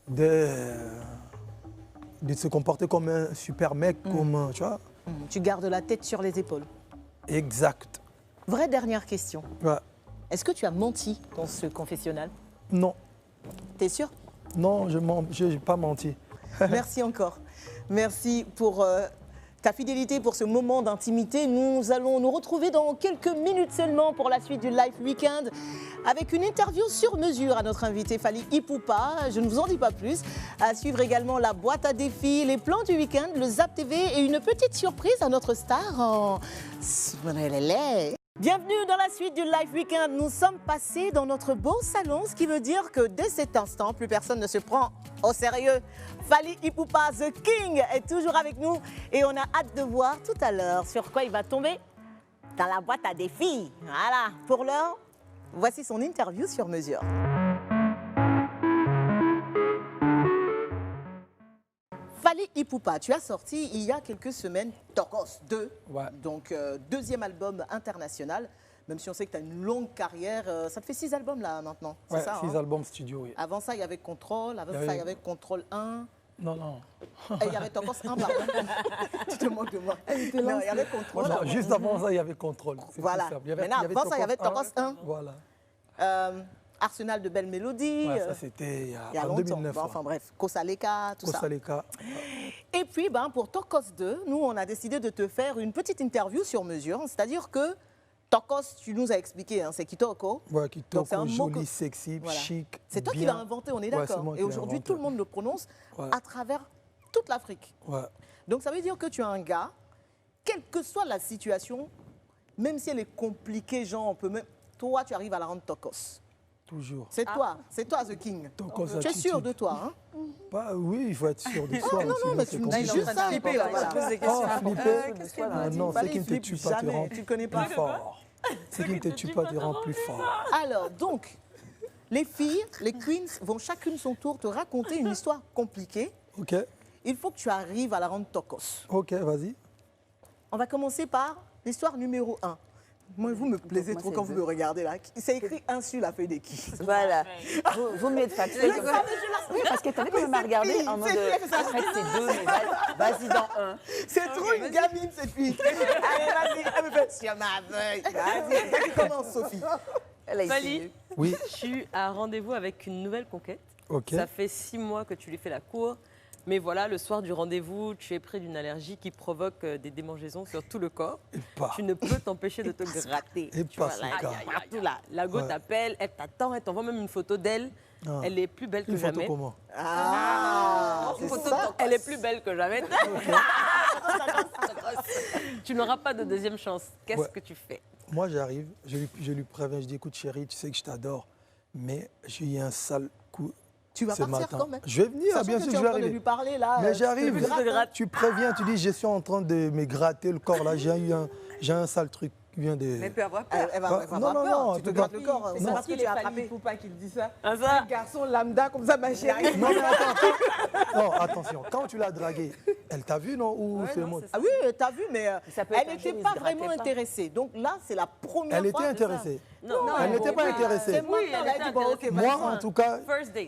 de se comporter comme un super mec, comme, tu vois. Tu gardes la tête sur les épaules. Exact. Vraie dernière question. Ouais. Est-ce que tu as menti dans ce confessionnal? Non. T'es sûr? Non, je n'ai pas menti. Merci encore. Merci pour ta fidélité, pour ce moment d'intimité. Nous allons nous retrouver dans quelques minutes seulement pour la suite du Live Weekend avec une interview sur mesure à notre invité Fally Ipupa. Je ne vous en dis pas plus. À suivre également la boîte à défis, les plans du week-end, le Zap TV et une petite surprise à notre star en... Bienvenue dans la suite du Live Weekend. Nous sommes passés dans notre beau salon, ce qui veut dire que dès cet instant, plus personne ne se prend au sérieux. Fally Ipupa, The King, est toujours avec nous et on a hâte de voir tout à l'heure sur quoi il va tomber dans la boîte à défis. Voilà, pour l'heure, voici son interview sur mesure. Fally Ipupa, tu as sorti il y a quelques semaines Tokos 2, donc deuxième album international. Même si on sait que tu as une longue carrière, ça te fait 6 albums là maintenant, c'est ça? 6 albums studio, oui. Avant ça, il y avait Contrôle, avant ça, il y avait Contrôle 1. Non. Et il y avait Tokos 1, pardon. Tu te moques de moi. Non, il y avait Contrôle. Non, juste avant ça, il y avait Contrôle. Voilà. Maintenant, avant ça, il y avait Tokos 1. Voilà. Arsenal de belles mélodies. Ouais, ça, c'était il y a longtemps. 2009. Bon, enfin bref, Kosaleka, tout Kosaleka. ça. Et puis, pour Tokos 2, nous, on a décidé de te faire une petite interview sur mesure. C'est-à-dire que Tokos, tu nous as expliqué, hein, c'est Kitoko. Ouais, Kitoko, joli, sexy, chic. C'est toi qui l'as inventé, on est d'accord. Et aujourd'hui, tout le monde le prononce à travers toute l'Afrique. Ouais. Donc, ça veut dire que tu es un gars, quelle que soit la situation, même si elle est compliquée, genre, on peut même... Toi, tu arrives à la rendre Tokos. Toujours. C'est toi, The King. Tu es sûr de toi, hein? Oui, il faut être sûr de soi. Non, mais tu me dis juste ça. Flipper, là, il pose des questions. Non, c'est qui ne te tue pas, te rend plus fort. C'est qui ne te tue pas, te rend plus fort. Alors, donc, les filles, les queens, vont chacune son tour te raconter une histoire compliquée. Ok. Il faut que tu arrives à la rendre Tokos. Ok, vas-y. On va commencer par l'histoire numéro 1. Moi, vous me plaisez trop quand vous me regardez là. C'est écrit 1 sur la feuille des qui. Voilà. Vaut mieux être factuel. Oui, parce que t'as vu qu'elle m'a regardé en mode arrête ces 2, mais vas-y dans 1. C'est trop une gamine cette fille. Allez, vas-y. Elle me fait sur ma feuille. Vas-y. Toi qui commence, Sophie. Fally, oui. Je suis à rendez-vous avec une nouvelle conquête. Okay. Ça fait 6 mois que tu lui fais la cour. Mais voilà, le soir du rendez-vous, tu es pris d'une allergie qui provoque des démangeaisons sur tout le corps. Tu ne peux t'empêcher de te gratter. Et tu vois, partout là. La go t'appelle, elle t'attend, elle t'envoie même une photo d'elle. Ah. Elle est plus belle que jamais. Une photo comment? Elle est plus belle que jamais. Tu n'auras pas de deuxième chance. Qu'est-ce que tu fais? Moi, j'arrive, je lui préviens, je dis, écoute chérie, tu sais que je t'adore, mais j'ai eu un sale coup. Tu vas partir quand même. Je vais venir, bien sûr, je vais arriver. Lui parler, là, mais j'arrive, tu préviens, tu dis, je suis en train de me gratter le corps, là, j'ai un sale truc qui vient de... Mais elle peut avoir peur. Elle va avoir peur. Tu te grattes le corps. C'est parce que tu as attrapé. Il ne faut pas qu'il dise ça. Un garçon lambda comme ça, ma chérie. Non, mais attends. Non, attention. Quand tu l'as draguée, elle t'a vu, non? Ou c'est moi? Ah oui, elle t'a vu, mais elle n'était pas vraiment intéressée. Donc là, c'est la première fois. Elle était intéressée. Non, elle n'était pas intéressée. C'est moi qui ai dit, bon, ok, moi, en tout cas,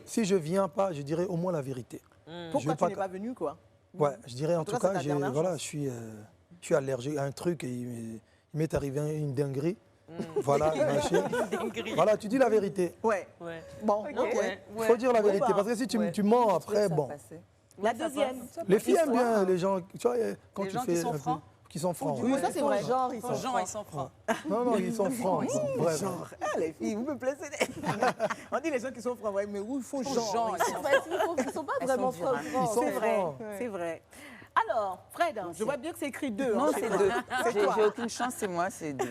si je ne viens pas, je dirais au moins la vérité. Pourquoi tu n'es pas venu, quoi? Ouais, je dirais en tout cas, je suis allergique à un truc et il m'est arrivé une dinguerie. Voilà, voilà, tu dis la vérité. Ouais. Bon, ok. Il faut dire la vérité, parce que si tu mens après, bon. La deuxième. Les filles aiment bien les gens, tu vois, quand tu fais un peu... Qui sont francs. Oui, ça c'est vrai. Genre, ils sont francs. Non, ils sont francs. Genre, les filles, vous me plaisez. On dit les gens qui sont francs, mais où il faut genre. Ils ne sont pas vraiment francs. C'est vrai, c'est vrai. Alors, Fred, je vois bien que c'est écrit 2. Non, c'est 2. J'ai aucune chance, c'est moi, c'est 2.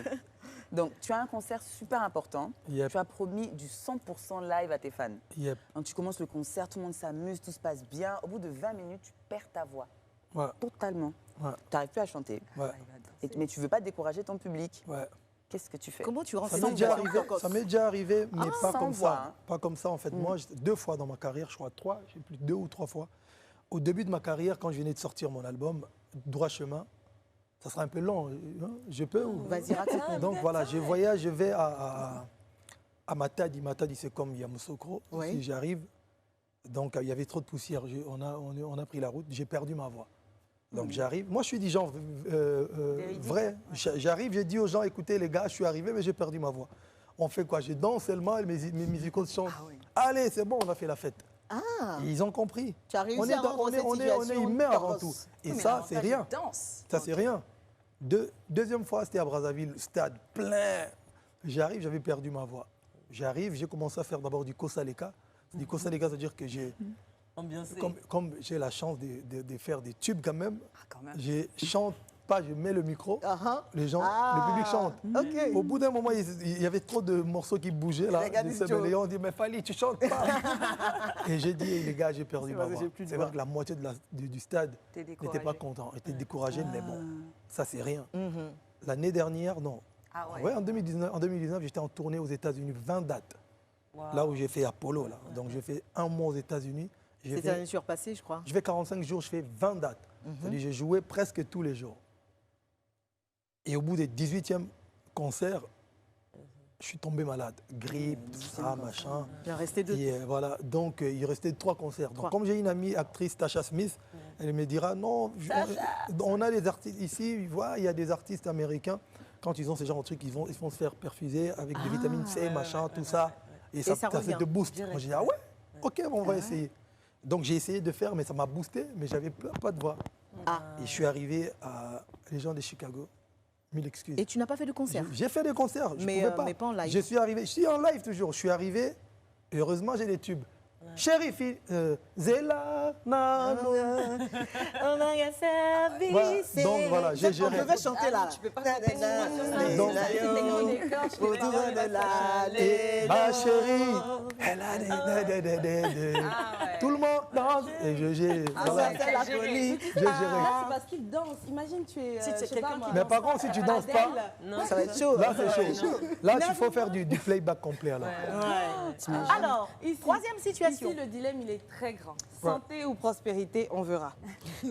Donc, tu as un concert super important. Yep. Tu as promis du 100% live à tes fans. Yep. Donc, tu commences le concert, tout le monde s'amuse, tout se passe bien. Au bout de 20 minutes, tu perds ta voix. Ouais. Totalement. Ouais. Tu n'arrives plus à chanter. Ouais. Mais tu ne veux pas décourager ton public. Ouais. Qu'est-ce que tu fais? Comment tu rends Ça m'est déjà arrivé, mais pas sans comme voix, ça. Pas comme ça, en fait. Moi, 2 fois dans ma carrière, je crois 3, j'ai plus 2 ou 3 fois. Au début de ma carrière, quand je venais de sortir mon album, Droit Chemin, ça sera un peu long. Hein, je peux Vas-y, raconte. Donc voilà, je voyage, je vais à Matadi. Matadi, c'est comme Yamoussoukro. Oui. Si j'arrive, donc il y avait trop de poussière. On a pris la route, j'ai perdu ma voix. Donc j'arrive. Moi, je suis du genre vrai. J'arrive, j'ai dit aux gens, écoutez les gars, je suis arrivé, mais j'ai perdu ma voix. On fait quoi? Je danse seulement et mes musicaux chantent. Ah oui. Allez, c'est bon, on a fait la fête. Ah, Et ils ont compris. tu as réussi On est, à rendre cette on est situation humain avant danse. tout. Et Oui, mais ça, c'est l'avantage, rien. il danse. Ça, c'est rien. Deuxième fois, c'était à Brazzaville, stade plein. J'arrive, j'avais perdu ma voix. J'arrive, j'ai commencé à faire d'abord du Kosaleka. Du Kosaleka, c'est-à-dire que j'ai, Ambiancé. comme j'ai la chance de faire des tubes quand même, quand même. je chante pas, je mets le micro, les gens, Ah. le public chante. Ok. Au bout d'un moment, il y avait trop de morceaux qui bougeaient là. Regarde, Les gens ont dit, mais Fally, tu chantes pas. Et j'ai dit, les gars, j'ai perdu ma parce que voix. j'ai plus de C'est voix. vrai que la moitié du stade T'es n'était découragé. pas content, était découragé, mais bon, ça c'est rien. Mhm. L'année dernière, non. Ah ouais. Ouais, en 2019, j'étais en tournée aux États-Unis, 20 dates. Là où j'ai fait Apollo, là. Donc j'ai fait un mois aux États-Unis. J'ai C'était fait- l'année surpassée, je crois. je fais 45 jours, je fais 20 dates. C'est-à-dire j'ai joué presque tous les jours. Et au bout des 18e concerts, je suis tombé malade. Grippe, tout ça, machin. Il en restait 2. Et voilà, donc il restait 3 concerts. Donc comme j'ai une amie actrice, Tasha Smith, elle me dira, non, on a des artistes ici, il y a des artistes américains, quand ils ont ce genre de trucs, ils vont se faire perfuser avec des vitamines C, machin, tout ça. Et ça revient te booste. Moi j'ai dit, ah ouais, ok, bon, on va essayer. Donc j'ai essayé de faire, mais ça m'a boosté, mais j'avais pas de voix. Et je suis arrivé à les gens de Chicago. Mille excuses. Et tu n'as pas fait de concert? J'ai fait des concerts, je Mais, pouvais pas. mais pas en live. Je suis arrivé, je suis en live toujours. Je suis arrivé, et heureusement j'ai des tubes. Chérie, Zéla, Nana. On a un service. Voilà, donc voilà, j'ai On géré. devait chanter là. tu peux pas chanter Donc- autour de l'allée. Ma chérie, elle a des. Tout le monde danse. Et voilà, C'est la folie. j'ai géré. Là, c'est parce qu'il danse. Imagine, tu es. Si je c'est sais quelqu'un pas, moi, Mais par contre, si tu danses pas, Ça va être chaud. là c'est chaud. Là, il faut faire du playback complet alors. Alors, troisième situation. Ici, le dilemme, il est très grand. Santé ou prospérité, on verra.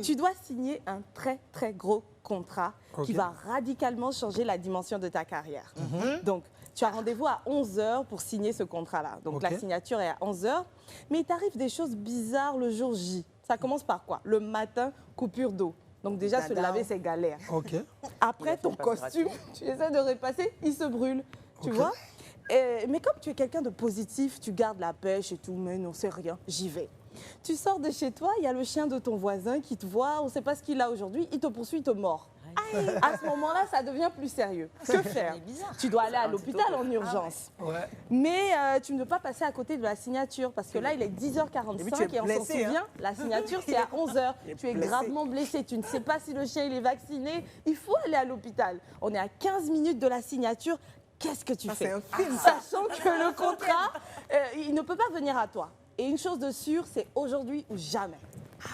Tu dois signer un très, très gros contrat qui Ok. va radicalement changer la dimension de ta carrière. Donc, tu as rendez-vous à 11h pour signer ce contrat-là. Donc, Ok. la signature est à 11h. Mais il t'arrive des choses bizarres le jour J. Ça commence par quoi? Le matin, coupure d'eau. Donc, déjà, se Dada. laver, c'est galère. Ok. Après, ton costume, tu essaies de repasser, il se brûle. Tu Ok. vois? Mais comme tu es quelqu'un de positif, tu gardes la pêche et tout, mais non, c'est rien, j'y vais. Tu sors de chez toi, il y a le chien de ton voisin qui te voit, on ne sait pas ce qu'il a aujourd'hui, il te poursuit, il te mord. À ce moment-là, ça devient plus sérieux. Que faire? Tu dois aller à l'hôpital en urgence. Ouais. Mais tu ne peux pas passer à côté de la signature parce que là, il est 10h45 tu es et on s'en blessé, hein. souvient, la signature, c'est à 11h. Tu es blessé. gravement blessé, tu ne sais pas si le chien il est vacciné. Il faut aller à l'hôpital. On est à 15 minutes de la signature. Qu'est-ce que tu fais? c'est un film, Sachant que le contrat, il ne peut pas venir à toi. Et une chose de sûre, c'est aujourd'hui ou jamais.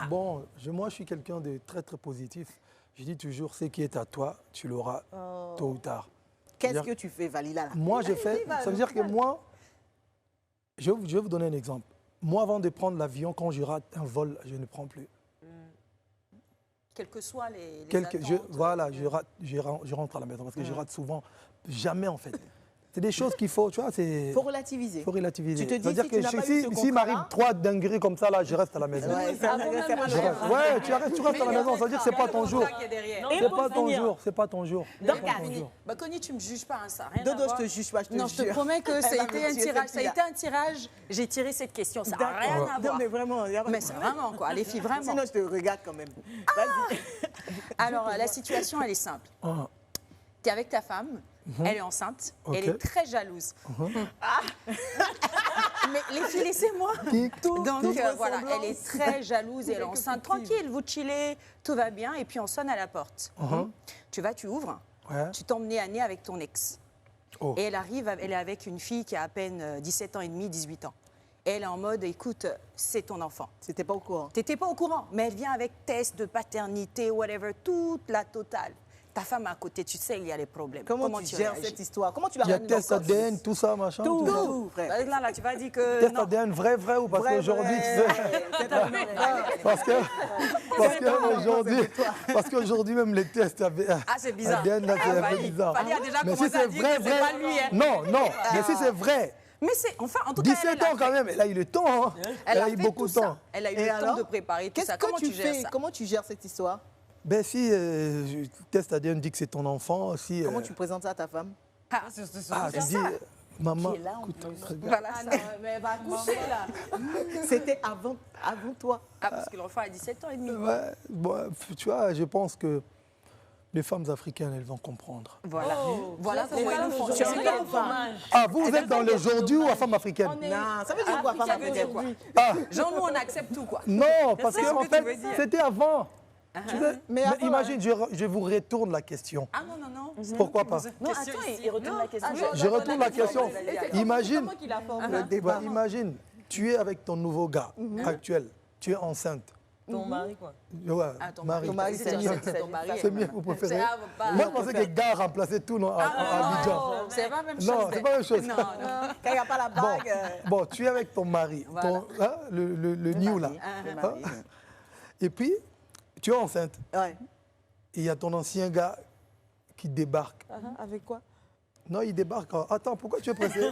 Bon, moi je suis quelqu'un de très très positif. Je dis toujours, ce qui est à toi, tu l'auras tôt ou tard. Qu'est-ce C'est-à-dire- que tu fais, Valila là? Moi, je fais. Ça veut dire que moi, je vais vous donner un exemple. Moi, avant de prendre l'avion, quand je rate un vol, je ne prends plus. Quelles que soient les Voilà, attentes. je rentre à la maison parce que je rate souvent. Jamais, en fait. C'est des choses qu'il faut, tu vois, Il faut relativiser. faut relativiser. Tu te dis, C'est-à-dire si que tu n'as pas eu ce s'il contrat-là- m'arrive 3 dingueries comme ça, là, je reste à la maison. Ouais, ça va faire mal. Je reste. Ouais, tu restes à la maison, ça veut dire que c'est pas ton jour. Et C'est pour pas ton finir, jour, c'est pas ton jour. C'est pas ton jour. Bah, Connie, tu me juges pas, hein, ça n'a rien à Dodo, je voir. te juge pas, je te Non, je te jure. promets que ça a Elle va été me un tuer, tirage. cette Ça a été un tirage. J'ai tiré cette question. Ça n'a rien à Non, voir. mais vraiment, il y a pas de Mais c'est problème. vraiment quoi, les filles, vraiment. Sinon, je te regarde quand même. Vas-y. Alors, la situation, elle est simple. Ah, Tu es avec ta femme, elle est enceinte, Ok. elle est très jalouse. Ah. Mais les filles, laissez-moi. Tic-toc, Donc tic-toc. voilà, elle est très jalouse et elle est enceinte. Tranquille, vous chillez, tout va bien, et puis on sonne à la porte. Tu vas, tu ouvres, Ouais. tu tombes nez à nez avec ton ex. Oh. Et elle arrive, elle est avec une fille qui a à peine 17 ans et demi, 18 ans. Et elle est en mode, écoute, c'est ton enfant. C'était pas au courant. T'étais pas au courant, mais elle vient avec test de paternité, whatever, toute la totale. ta femme à côté, tu sais, il y a des problèmes. Comment tu gères cette histoire? Comment tu la Il y a ramènes dans test le corps? ADN, tout ça, machin. Tout, frère. Là, tu vas dire que Test non. ADN vrai ou parce Vrai, qu'aujourd'hui, tu sais, parce qu'aujourd'hui même les tests c'est bizarre. ADN, là, c'est un peu bizarre. Fali a déjà Mais si commencé à c'est dire vrai, que c'est pas lui. Hein. non, mais si c'est vrai, Mais c'est, enfin, en tout cas, 17 ans quand même, elle a eu le temps, hein. Elle a eu fait beaucoup tout de temps. ça. Elle a eu Et le temps alors de préparer tout Qu'est-ce ça. que Comment tu gères ça? Comment tu gères cette histoire? Ben si test ADN dit que c'est ton enfant, si... Comment tu présentes ça à ta femme? tu dis, maman, Qui est là, en écoute, plus. regarde. Voilà. Mais elle va coucher là. C'était avant toi. Parce que l'enfant a 17 ans et demi. Ouais, bon, tu vois, je pense que les femmes africaines, elles vont comprendre. Voilà. Voilà comment ils nous font. C'est un hommage. Ah, vous êtes dans l'aujourd'hui ou à femme africaine? Non, ça veut dire quoi, femme Ça veut dire quoi? Ah, Genre, nous, on accepte tout, quoi. non, parce C'est ce qu'en que tu fait, veux dire. c'était avant. Tu sais, Mais mais avant, imagine, je vous retourne la question. Ah non, non, non. Pourquoi pas? Non, attends, il retourne la question. Je retourne la question. Imagine, Comment qu'il a formé? le débat. ouais, imagine, tu es avec ton nouveau gars actuel, tu es enceinte. Ton mari, quoi. Ouais, Ah, ton Marie. Ton mari, c'est mieux. ton mari. C'est mieux, vous préférez. C'est- ah, bah, Moi, je pensais que les gars remplaçaient tout non, à Abidjan. C'est pas la même chose. Non, c'est pas la même chose. Non, non. Quand il n'y a pas la Bon, bague. bon, tu es avec ton mari, Voilà. le new là. Le mari. Et puis, tu es enceinte. Ouais. Et il y a ton ancien gars qui débarque. Avec quoi? Non, il débarque. Attends, pourquoi tu es pressé?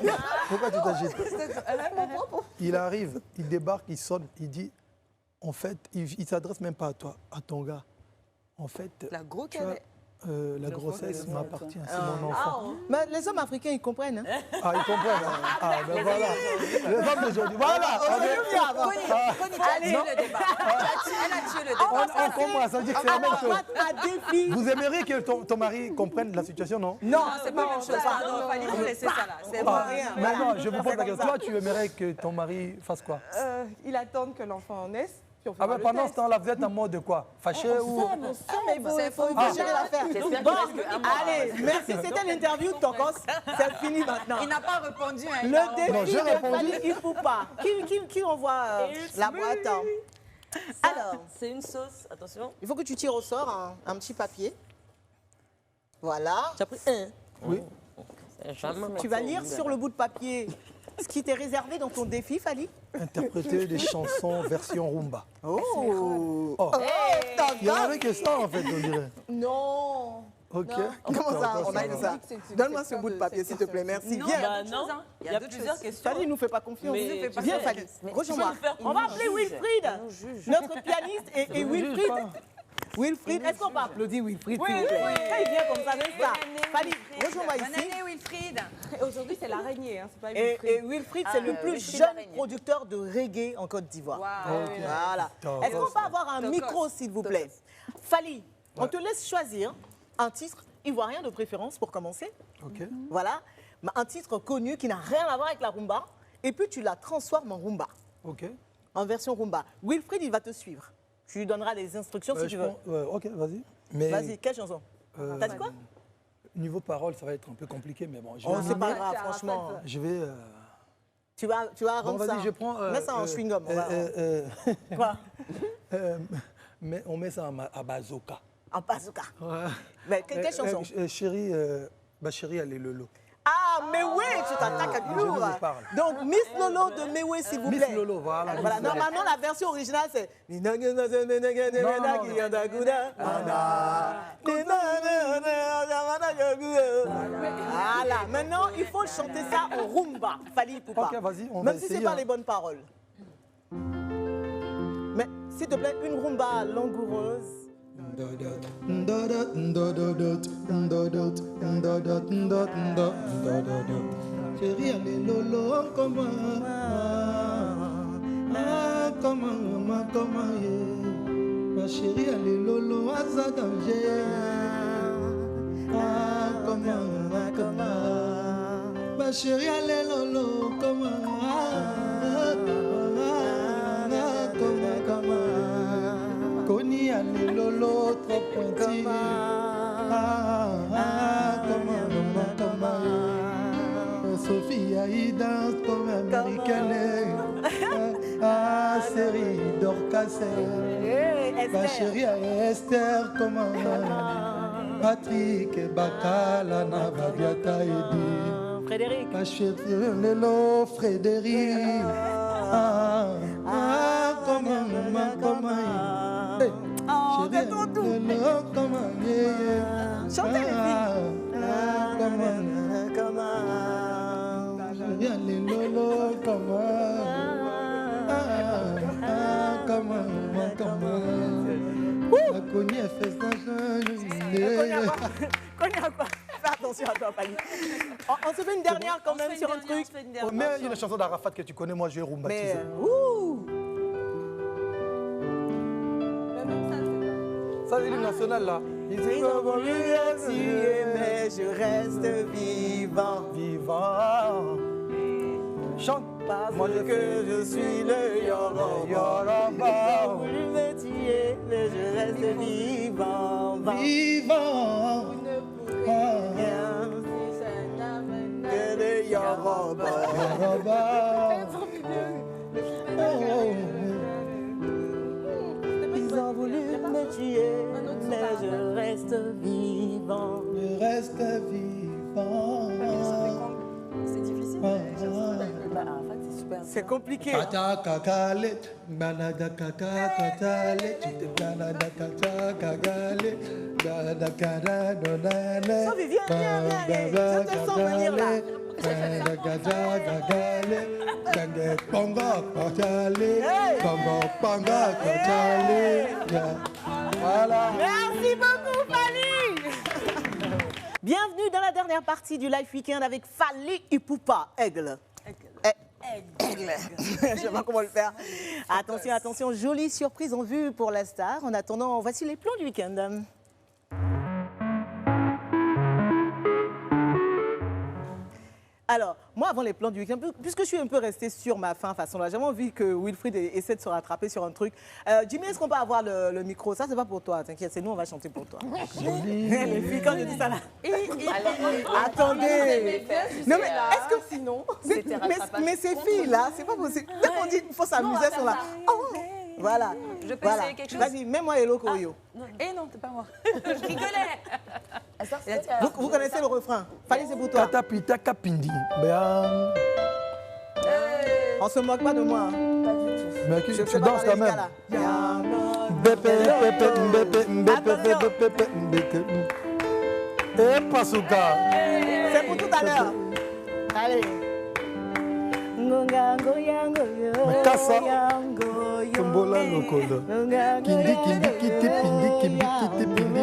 Pourquoi tu t'agites? Il arrive, il débarque, il sonne, il dit, en fait, il ne s'adresse même pas à toi, à ton gars. En fait, La gros tu vois, la grossesse m'appartient, c'est mon enfant. Mais les hommes africains, ils comprennent. Hein? Ah, ils comprennent. Hein. Ah, ben voilà. Les hommes d'aujourd'hui. Voilà. Elle a tué le débat. Elle a tué le débat. On comprend, ça veut dire que c'est la même chose. À défi. Vous aimeriez que ton mari comprenne la situation, non? Non, C'est pas la même chose. Pardon, fallait vous laisser ça là. C'est pas pas rien. Mais non, je vous pose la question. Toi, tu aimerais que ton mari fasse quoi? Il attend que l'enfant naisse. Puis on Ah fera ben le pendant test. ce temps-là, vous êtes en mode de quoi? Fâché ou... mais il faut gérer l'affaire. Bon, allez, merci. C'était l'interview de Tokos. C'est fini maintenant. Il n'a pas répondu. Hein, il Le a- défi Non, j'ai de répondu. Fali, il ne faut pas. Qui envoie la boîte? Alors, C'est une sauce, attention. il faut que tu tires au sort un petit papier. Voilà. Tu as pris un. Oui. C'est jamais. Tu vas lire sur le bout de papier ce qui t'est réservé dans ton défi, Fali. Interpréter des chansons version rumba. Oh, Oh, il n'y en avait que ça en fait, on dirait. Non. Ok. Comment ça? On a va. dit ça. Donne-moi ce bout de papier, s'il te plaît. Merci. Non, Viens. Bah d'autres non, choses, hein. il y a plusieurs questions. Fali ne nous fait pas confiance. Mais tu Viens, sais, Fali. Rejoins-moi. tu peux le faire On va appeler Wilfried, notre pianiste. Et Wilfried, Wilfried, est-ce qu'on peut applaudir Wilfried, s'il vous plaît? Quand il vient comme ça, n'est-ce pas? Fali, rejoins-moi Bonne ici. année, Wilfried. Et aujourd'hui, c'est l'araignée, hein, c'est pas Et Wilfried. Wilfried, c'est le plus Wilfried jeune l'araignée. producteur de reggae en Côte d'Ivoire. Waouh. Voilà. Tokos. Est-ce qu'on peut avoir un Tokos. micro, s'il vous plaît? Fali, on te laisse choisir un titre ivoirien de préférence pour commencer. Ok. Voilà. Un titre connu qui n'a rien à voir avec la rumba. Et puis tu la transformes en rumba, Ok. en version rumba. Wilfried, il va te suivre. Tu lui donneras les instructions si tu veux. Ok, vas-y. Mais Vas-y, quelle chanson? T'as dit quoi? niveau parole, ça va être un peu compliqué, mais bon. Oh, c'est pas grave, franchement. Je vais. Tu vas Bon, rendre ça. vas-y, je prends. Mets ça en chewing-gum. on va- Quoi? Mais on met ça à bazooka. En bazooka. Mais quelle chanson? Chérie, chérie, elle est Lolo. Ah, Mewe, tu t'attaques à du Je lourd. vous parle. Donc, Miss Lolo de Mewe, s'il vous plaît. Miss Lolo, voilà. Voilà, Miss Lolo. normalement, la version originale, c'est... Voilà, maintenant, il faut chanter ça en rumba. Fali Poupa. Ok, vas-y, on va Même si ce essayer, n'est pas hein. les bonnes paroles. Mais, s'il te plaît, une rumba langoureuse. Chérie, elle est Lolo, comment? Comment, ma chérie, elle est Lolo, à sa danger. Comment, ma chérie, elle est Lolo, comment? Koni, elle est Lolo, trop pointu. Comment? Sophie, elle danse comme américaine. Série Dorcas. Ma chérie, Esther, comment? Patrick Bakala Navabiata Edi. Frédéric. Lelo Frédéric. Chantez les filles. Fais attention à toi, Fanny. On se fait une dernière quand même sur un truc. Mais il y a une chanson d'Arafat que tu connais, moi je vais rumbatiser. Ça, c'est l'hymne national là. Ils ont voulu tuer, mais je reste vivant. Vivant. Chante. Parce que je suis le Yoruba. Ils ont voulu me tuer, mais je reste vivant. Vivant. Que le Yoruba. Ils ont voulu me tuer, mais je reste vivant. Je reste vivant. C'est difficile. C'est compliqué. Sophie, viens. Je te sens venir là. Voilà. Merci beaucoup, Fally. Bienvenue dans la dernière partie du Live Weekend avec Fally Ipupa, Aigle. Aigle. Je ne sais pas comment le faire. Attention, jolie surprise en vue pour la star. En attendant, voici les plans du week-end. Alors, moi, avant les plans du week-end, puisque je suis un peu restée sur ma façon là, j'avais envie que Wilfried essaie de se rattraper sur un truc. Jimmy, est-ce qu'on peut avoir le micro? Ça, c'est pas pour toi, t'inquiète, c'est nous, on va chanter pour toi. Les filles, quand je dis ça là. Attendez. Non, mais est-ce que sinon. Mais ces filles-là, c'est pas possible. Dès qu'on dit qu'il faut s'amuser, elles sont là. Voilà. Je peux essayer quelque chose? Vas-y, mets-moi Hello Koyo. Eh non, c'est pas moi. Je rigolais. Vous connaissez le refrain. Fally, c'est pour toi. Katapita Kapindi. On se moque pas de moi. Mais Je tu danses quand même. Et Pasuka. C'est pour tout à l'heure. Allez. Kassa. Tombola Lokodo. Kindi kindi kiti pindi kindi kiti pindi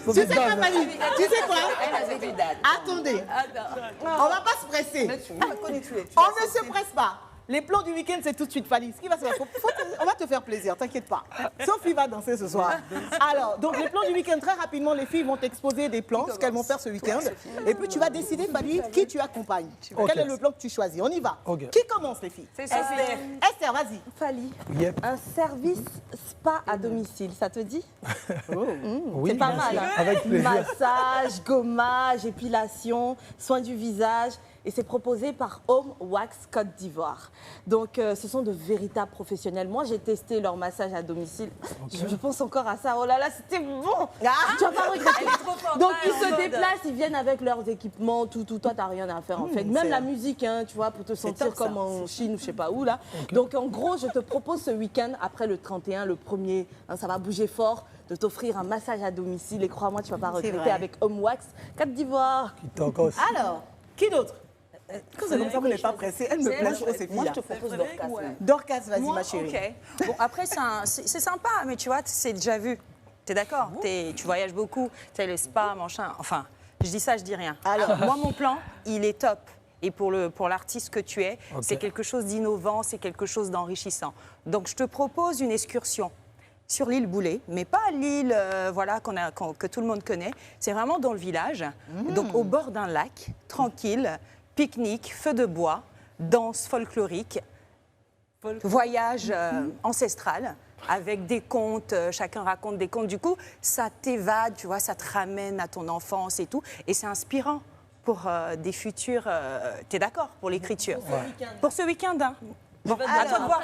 Tu sais quoi, Fanny? Tu sais quoi? Attendez. On va pas se presser. On ne se presse pas. Les plans du week-end, c'est tout de suite, Fanny. Ce qui va se passer, on va te faire plaisir, t'inquiète pas. Sophie va danser ce soir. Alors, donc les plans du week-end, très rapidement, les filles vont t'exposer des plans, ce qu'elles vont faire ce week-end. Et puis tu vas décider, Fanny, qui tu accompagnes. Quel est le plan que tu choisis? On y va. Qui commence, les filles? C'est Sophie. Esther, vas-y. Fally, Yep. un service spa à domicile, ça te dit? Oui, C'est pas bien mal. sûr. Hein? Avec plaisir. Massage, gommage, épilation, soins du visage. Et c'est proposé par Home Wax Côte d'Ivoire. Donc, ce sont de véritables professionnels. Moi, j'ai testé leur massage à domicile. Je pense encore à ça. Oh là là, c'était bon. Tu vas pas regretter. Donc, ils se déplacent, ils viennent avec leurs équipements, tout. Toi, t'as rien à faire en fait. Même la musique, hein, tu vois, pour te sentir comme en Chine ou je sais pas où là. Donc, en gros, je te propose ce week-end, après le 31, le 1er, hein, ça va bouger fort, de t'offrir un massage à domicile. Et crois-moi, tu vas pas regretter avec Home Wax Côte d'Ivoire. Alors, qui d'autre? Quand c'est comme ça, vous n'êtes pas pressée. Elle me plaît trop, ces filles. Moi, je te propose Dorcas. Dorcas, vas-y, Moi, ma chérie. ok. Bon, après, c'est sympa, mais tu vois, c'est déjà vu. T'es d'accord? Tu voyages beaucoup, tu sais, le spa, machin. Enfin, je dis ça, je dis rien. Alors, moi, mon plan, il est top. Et pour l'artiste que tu es, c'est quelque chose d'innovant, c'est quelque chose d'enrichissant. Donc, je te propose une excursion sur l'île Boulet, mais pas l'île voilà, que tout le monde connaît. C'est vraiment dans le village, donc au bord d'un lac, tranquille, pique-nique, feu de bois, danse folklorique, voyage ancestral. avec des contes, chacun raconte des contes. Du coup, ça t'évade, tu vois, ça te ramène à ton enfance et tout. Et c'est inspirant pour des futurs... T'es d'accord pour l'écriture? Pour ce week-end, hein. Bon, à toi de voir.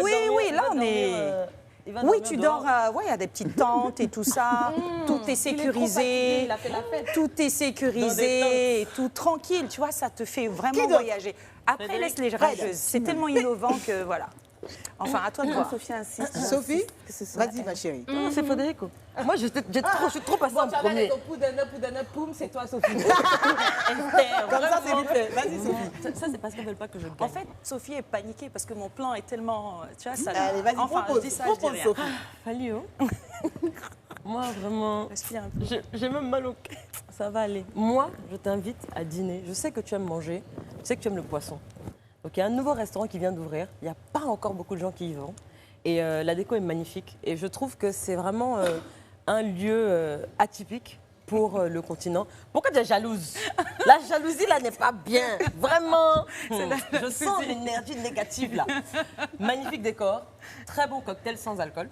Oui, là, on est... Oui, tu dors, il y a des petites tentes et tout ça, tout est sécurisé, tout est sécurisé, tout tranquille, tu vois, ça te fait vraiment voyager. Après, laisse les rageuses, c'est tellement innovant que voilà. Enfin, à toi de voir. Sophie insiste. Sophie, vas-y ma chérie. C'est Federico. Moi, je suis trop passée en premier. C'est toi, Sophie. Comme ça, c'est vite fait. Vas-y, Sophie. Ça, c'est parce qu'ils ne veulent pas que je gagne. En fait, Sophie est paniquée parce que mon plan est tellement... Tu vois, ça... Allez, vas-y, enfin, propose, je dis ça, je dis rien. Sophie. Falio. Moi, vraiment, Respire un peu. j'ai même mal au cœur. Ça va aller. Moi, je t'invite à dîner. Je sais que tu aimes manger. Je sais que tu aimes le poisson. Donc, il y a un nouveau restaurant qui vient d'ouvrir. Il n'y a pas encore beaucoup de gens qui y vont. Et la déco est magnifique. Et je trouve que c'est vraiment un lieu atypique pour le continent. Pourquoi tu es jalouse? La jalousie, là, n'est pas bien. Vraiment. Je sens l'énergie négative, là. Magnifique décor. Très bon cocktail sans alcool.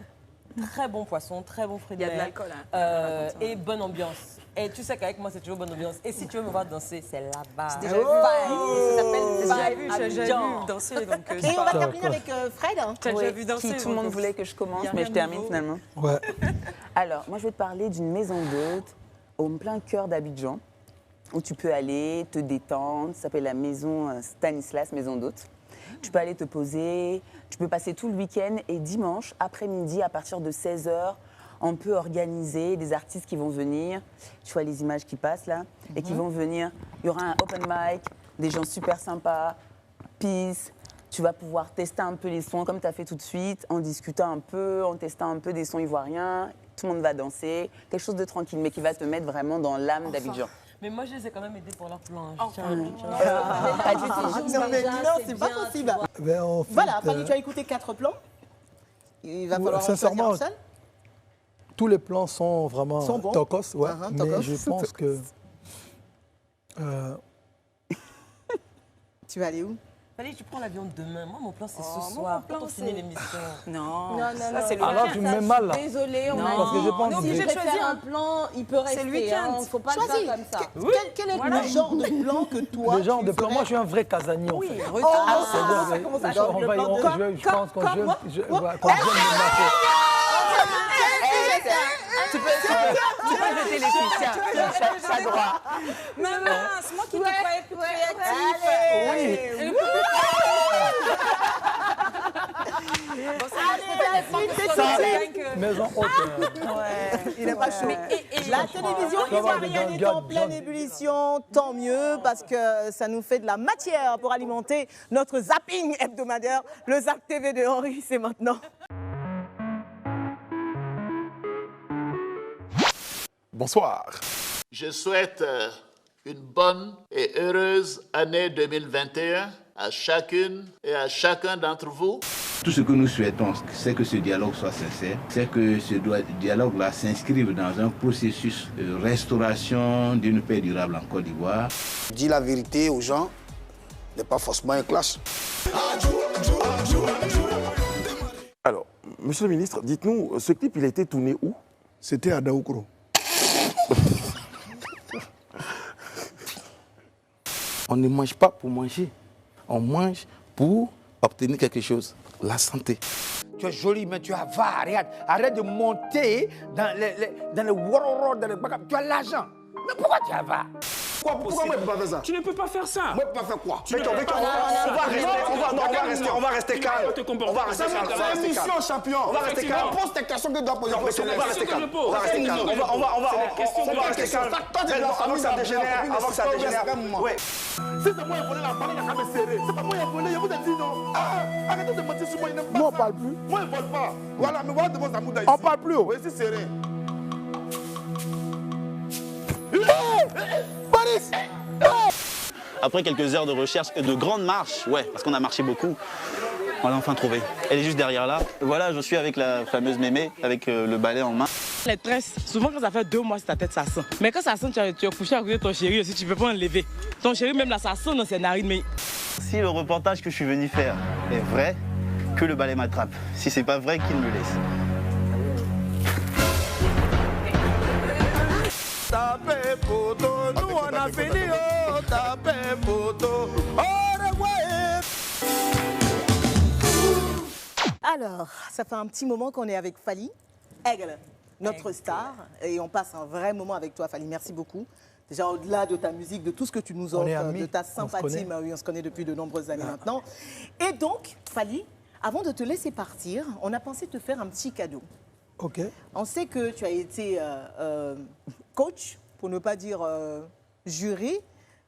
Très bon poisson, très bon fruit de mer. Il y a de l'alcool. Hein. Et bonne ambiance. Et tu sais qu'avec moi, c'est toujours bonne ambiance. Et si tu veux me voir danser, c'est là-bas. J'ai déjà vu. Ça s'appelle J'ai déjà vu danser. Donc, Et on va terminer avec Fred. t'as déjà vu danser. Tout le monde voulait que je commence, mais je termine finalement. Ouais. Alors, moi, je vais te parler d'une maison d'hôtes au plein cœur d'Abidjan, où tu peux aller te détendre. Ça s'appelle la maison Stanislas, maison d'hôtes. Tu peux aller te poser, tu peux passer tout le week-end et dimanche après-midi, à partir de 16h, on peut organiser des artistes qui vont venir. Tu vois les images qui passent là, et qui vont venir. Il y aura un open mic, des gens super sympas, peace. Tu vas pouvoir tester un peu les sons comme tu as fait tout de suite, en discutant un peu, en testant un peu des sons ivoiriens. Tout le monde va danser, quelque chose de tranquille, mais qui va te mettre vraiment dans l'âme d'Abidjan. Mais moi, je les ai quand même aidés pour leur plan. Pas du tout. Non, mais non, c'est pas possible. Ben, en fait, Voilà, Fanny, tu as écouté 4 plans. Il va falloir sincèrement, en choisir un seul. tous les plans sont vraiment Sont bons. tocos, ouais, mais tocos. je pense que... Tu vas aller où? Fallait que tu prends l'avion demain. Moi, mon plan, c'est ce soir, quand on finit l'émission. Non, ça c'est le Alors, tu me mets mal là. Désolé, on Parce que je pense est obligé de choisir un plan, il peut rester. le week-end. Il ne faut pas le Choisis. faire comme ça. Quel est le genre de plan que toi Le genre tu de plan, ferais? moi je suis un vrai casanier en fait. ça commence à changer. Je pense qu'on j'aime me marcher. Tu peux jeter les filles, ça droit. Maman, c'est moi qui te croyais plus créatif. Maison haute. Il est pas chaud. La télévision Ça va, ivoirienne des est en gars, pleine ébullition, tant mieux, parce que ça nous fait de la matière pour alimenter notre zapping hebdomadaire. Le Zap TV de Henri, c'est maintenant. Bonsoir. Je souhaite une bonne et heureuse année 2021 à chacune et à chacun d'entre vous. Tout ce que nous souhaitons, c'est que ce dialogue soit sincère, c'est que ce dialogue-là s'inscrive dans un processus de restauration d'une paix durable en Côte d'Ivoire. Dis la vérité aux gens n'est pas forcément un clash. Alors, monsieur le ministre, dites-nous, ce clip, il a été tourné où? C'était à Daoukro. On ne mange pas pour manger, on mange pour obtenir quelque chose, la santé. Tu es jolie, mais tu as va, regarde, arrête de monter dans le wororo, dans le bagage. Tu as l'argent. Mais pourquoi tu as va? Pourquoi moi je peux pas faire ça? Tu ne peux pas faire ça. Moi je peux pas faire quoi? On va rester calme. On va rester calme. C'est une mission, champion. On va rester calme. Pose tes questions que tu dois poser. On va rester calme. On va rester calme. On va rester calme. Avant que ça dégénère. Avant que ça dégénère. Oui. C'est pas moi qui ai volé la balle, il a qu'à me serrer. C'est pas moi qui ai volé, je vous ai dit non. Arrêtez de mentir sur moi, il n'aime pas. Moi on parle plus. Moi, il ne vole pas. Voilà, mais voilà devant Zamouda ici. On parle plus. Oui, c'est serré. Paris. Après quelques heures de recherche et de grandes marches, ouais, parce qu'on a marché beaucoup, on l'a enfin trouvée. Elle est juste derrière là. Voilà, je suis avec la fameuse mémé, avec le balai en main. Les tresses, souvent quand ça fait 2 mois sur ta tête, ça sent. Mais quand ça sent, tu es couché à côté de ton chéri aussi, tu ne peux pas enlever. Ton chéri, même là, ça sent dans ses narines. Mais... Si le reportage que je suis venu faire est vrai, que le balai m'attrape. Si c'est pas vrai, qu'il me laisse. Tapez photo, nous on a fini, oh, tapez photo, Alors, ça fait un petit moment qu'on est avec Fally, Aigle, notre star, et on passe un vrai moment avec toi, Fally. Merci beaucoup. Déjà, au-delà de ta musique, de tout ce que tu nous offres, de ta sympathie, on se connaît depuis de nombreuses années maintenant. Et donc, Fally, avant de te laisser partir, on a pensé te faire un petit cadeau. Ok. On sait que tu as été coach, pour ne pas dire jury,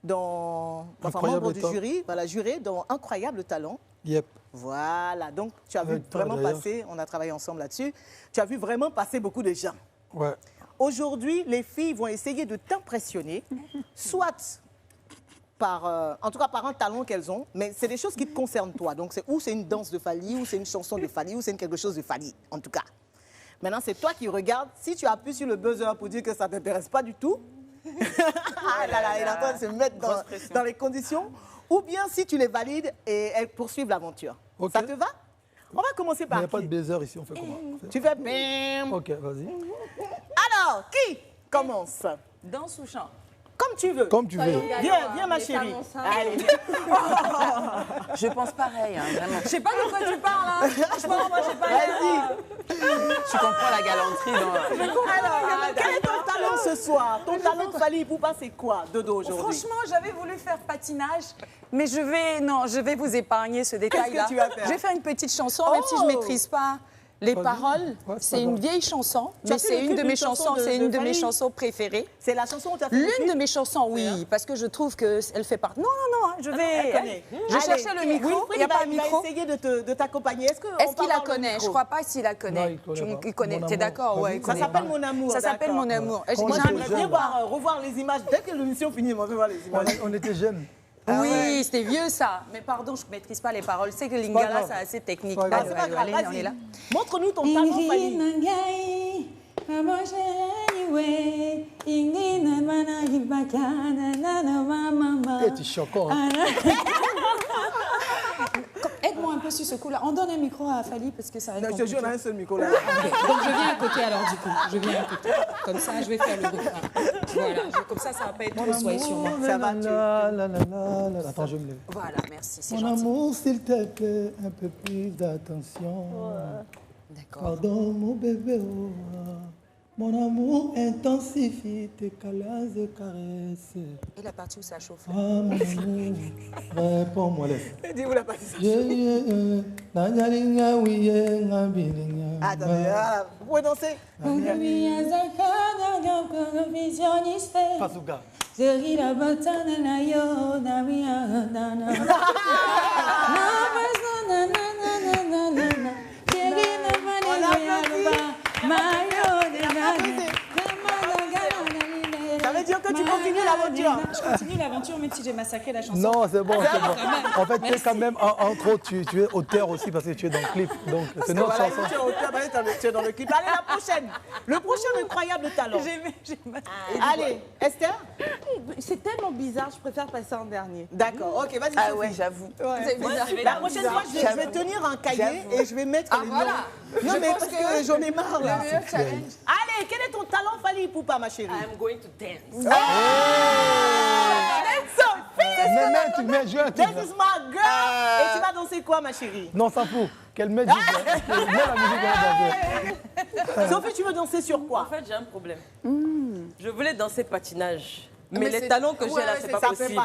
membre du jury, voilà, juré dans Incroyable Talent. Yep. Voilà, donc tu as vu vraiment passer, on a travaillé ensemble là-dessus, tu as vu vraiment passer beaucoup de gens. Ouais. Aujourd'hui, les filles vont essayer de t'impressionner, soit par, en tout cas par un talent qu'elles ont, mais c'est des choses qui te concernent toi. Donc c'est une danse de Fally, ou c'est une chanson de Fally, ou c'est quelque chose de Fally, en tout cas. Maintenant, c'est toi qui regardes. Si tu appuies sur le buzzer pour dire que ça ne t'intéresse pas du tout, ah là là, il est en train de se mettre dans les conditions, ou bien si tu les valides et elles poursuivent l'aventure. Okay. Ça te va? On va commencer par Il n'y a pas de buzzer ici, on fait comment? Tu fais bim. Ok, vas-y. Alors, qui commence? Danse ou chant? Comme tu veux. Comme tu veux. Viens ma chérie. Allez, viens. Je pense pareil, hein, vraiment. Je sais pas de quoi tu parles, hein. Franchement, moi, j'ai pas Vas-y. Tu comprends la galanterie dans... Alors, quel est ton talent ce soir? Ton talent de Fally Ipupa, c'est quoi, Dodo, aujourd'hui? Franchement, j'avais voulu faire patinage, mais je vais vous épargner ce détail-là. Qu'est-ce que tu vas faire? Je vais faire une petite chanson, même si je ne maîtrise pas les paroles. C'est une vieille chanson, mais c'est une de mes chansons, chansons préférées. C'est la chanson où tu as fait l'une de mes chansons, oui, parce que je trouve qu'elle fait partie. Non, je vais. Je cherchais le micro. Il n'y a pas de micro. Il va essayer de t'accompagner. Est-ce qu'il la connaît? Je ne crois pas s'il la connaît. Il connaît. Tu es d'accord? Ouais. Ça s'appelle Mon Amour. Ça s'appelle Mon Amour. Moi, j'aimerais bien revoir les images. Dès que l'émission finit, on veut voir les images. On était jeunes. Oui, c'était vieux ça. Mais pardon, je ne maîtrise pas les paroles. C'est que Lingala, c'est assez technique. C'est pas grave, on est là. Montre-nous ton talent, Fally. Tu choquant. Aide-moi un peu sur ce coup-là. On donne un micro à Fally parce que ça va être compliqué. Je te jure, on a un seul micro là. Donc je viens à côté alors du coup. Je viens à côté. Comme ça, je vais faire le refrain. Voilà. Comme ça va pas être trop soyez sur moi. Ça va, Attends, je me lève. Voilà, merci, c'est gentil. Mon amour, s'il te plaît, un peu plus d'attention. D'accord. Pardon, mon bébé. Mon amour intensifie tes câlins et caresses. Et la partie où ça chauffe? Ah, mon amour, réponds-moi, laisse. Dis-vous la partie où ça chauffe. Attendez, vous pouvez danser? Pasuka. Ça veut dire que tu continues l'aventure. Je continue l'aventure même si j'ai massacré la chanson. Non, c'est bon, c'est bon. En fait, tu es quand même, entre autres, tu es auteur aussi parce que tu es dans le clip. Donc, c'est notre chanson. Tu es auteur, tu es dans le clip. Allez, la prochaine. Le prochain Incroyable Talent. Allez, Esther. C'est tellement bizarre, je préfère passer en dernier. D'accord, ok, vas-y. Ah ouais, j'avoue. La prochaine fois, je vais tenir un cahier et je vais mettre les noms. Non, mais parce que j'en ai marre là. Allez, quel est ton talent, Fally Ipupa, ma chérie? I'm going to dance. Tu mets jouer un This is my girl. Et tu vas danser quoi, ma chérie? Non, ça fout. Qu'elle mette juste la musique. Sophie, tu veux danser sur quoi? En fait, j'ai un problème. Je voulais danser patinage. Mais les talons que j'ai là, c'est pas possible.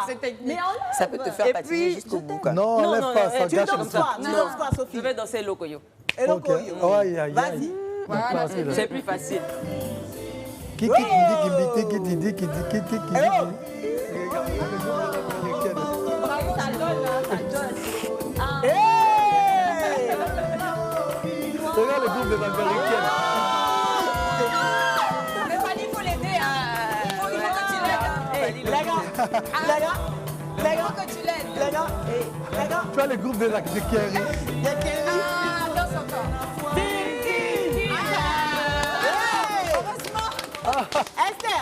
Ça peut te faire patiner jusqu'au bout. Non, lève pas, ça gâche comme ça. Tu danses quoi, Sophie? Je vais danser Lokoyo. Vas-y. C'est plus facile. Regarde le groupe des Américaines. Mais Fally, il faut l'aider. Il faut que tu l'aides. Les gars. Tu as le groupe de Kerry. Danse encore. Esther.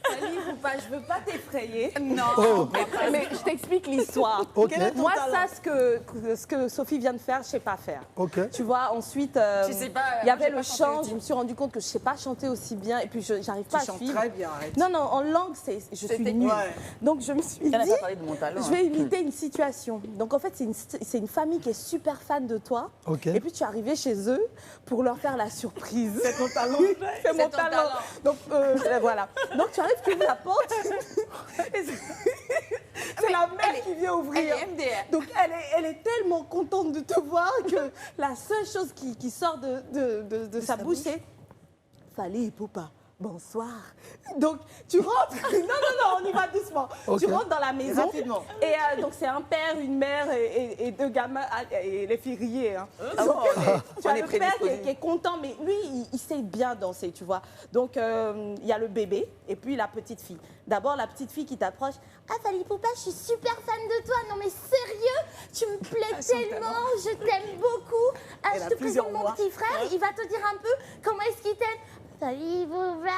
Fally, il faut pas je veux pas t'effrayer. Non. Oh. Mais je t'explique l'histoire. Ok. Moi, ça, ce que Sophie vient de faire, je sais pas faire. Ok. Tu vois, ensuite, Tu sais pas, il y avait j'ai le pas chant. chanté. Je me suis rendu compte que je sais pas chanter aussi bien. Et puis, j'arrive pas à chantes suivre. très bien, arrête. Non, en langue, je suis nulle. Ouais. Donc, je me suis dit, Elle n'a pas parlé de mon talent. je vais imiter une situation. Donc, en fait, c'est une famille qui est super fan de toi. Ok. Et puis, tu es arrivé chez eux pour leur faire la surprise. C'est ton talent. C'est mon ton talent. Donc, voilà. Donc, tu arrives, tu ouvres la porte. C'est la mère qui vient ouvrir. Elle est MDR. Donc, elle est tellement contente de te voir que la seule chose qui sort de sa bouche, c'est « Fally Ipupa, bonsoir ». Donc, tu rentres. Non, on y va doucement. Okay. Tu rentres dans la maison. Rapidement. Et donc, c'est un père, une mère et deux gamins. Et les filles riaient. Hein. Donc, tu as le père qui est content, mais lui, il sait bien danser, tu vois. Donc, il y a le bébé et puis la petite fille. D'abord, la petite fille qui t'approche. Ah, Fally Ipupa, je suis super fan de toi. Non, mais sérieux, tu me plais tellement. Je t'aime beaucoup. Ah, Elle a je te plusieurs présente mon voix. petit frère. Il va te dire un peu comment est-ce qu'il t'aime. Fally Ipupa.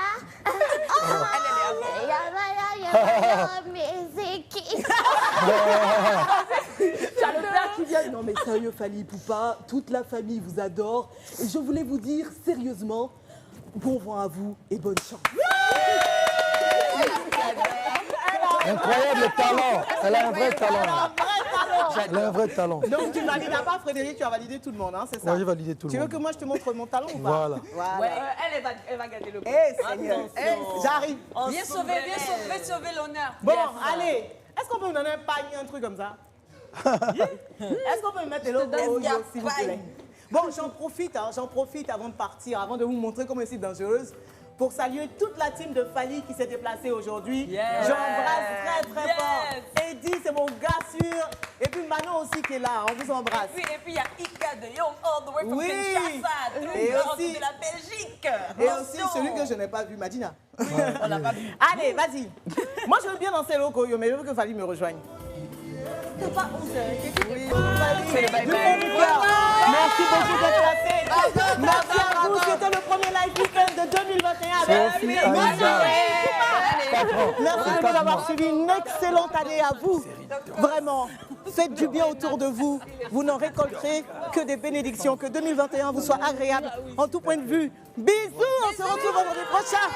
Mais c'est qui? Tu as le père qui vient. Non, mais sérieux, Fally Ipupa, toute la famille vous adore. Et je voulais vous dire sérieusement, bon vent à vous et bonne chance. Incroyable talent. Elle a un vrai talent. Elle a un vrai talent. Donc tu valides pas Frédéric, tu as validé tout le monde, hein, c'est ça? Moi, j'ai validé tout le Tu veux monde. que moi je te montre mon talent ou pas? Voilà. Ouais, elle va gagner le prix. Seigneur, j'arrive. Bien sauver l'honneur. Bon, allez, est-ce qu'on peut me donner un panier, un truc comme ça? Est-ce qu'on peut me mettre le logo, s'il vous plaît? Bon, j'en profite avant de partir, avant de vous montrer comment je suis dangereuse, pour saluer toute la team de Fally qui s'est déplacée aujourd'hui. J'embrasse très fort. Eddie, c'est mon gars sûr. Et puis Manon aussi qui est là, on vous embrasse. Et puis il y a Ika de Young all the way from Kinshasa, Et aussi de la Belgique. Et aussi celui que je n'ai pas vu, Madina. On l'a pas vu. Allez, vas-y. Moi, je veux bien danser le Koyo, mais je veux que Fally me rejoigne. C'est pas c'est le bye-bye. Merci beaucoup d'être passé. Merci à vous. C'était le premier live weekend de 2021 avec Sophie Merci de nous avoir suivi. Une excellente année à vous. Vraiment, faites du bien autour de vous. Vous n'en récolterez que des bénédictions. Que 2021 vous soit agréable en tout point de vue. Bisous, on se retrouve vendredi prochain.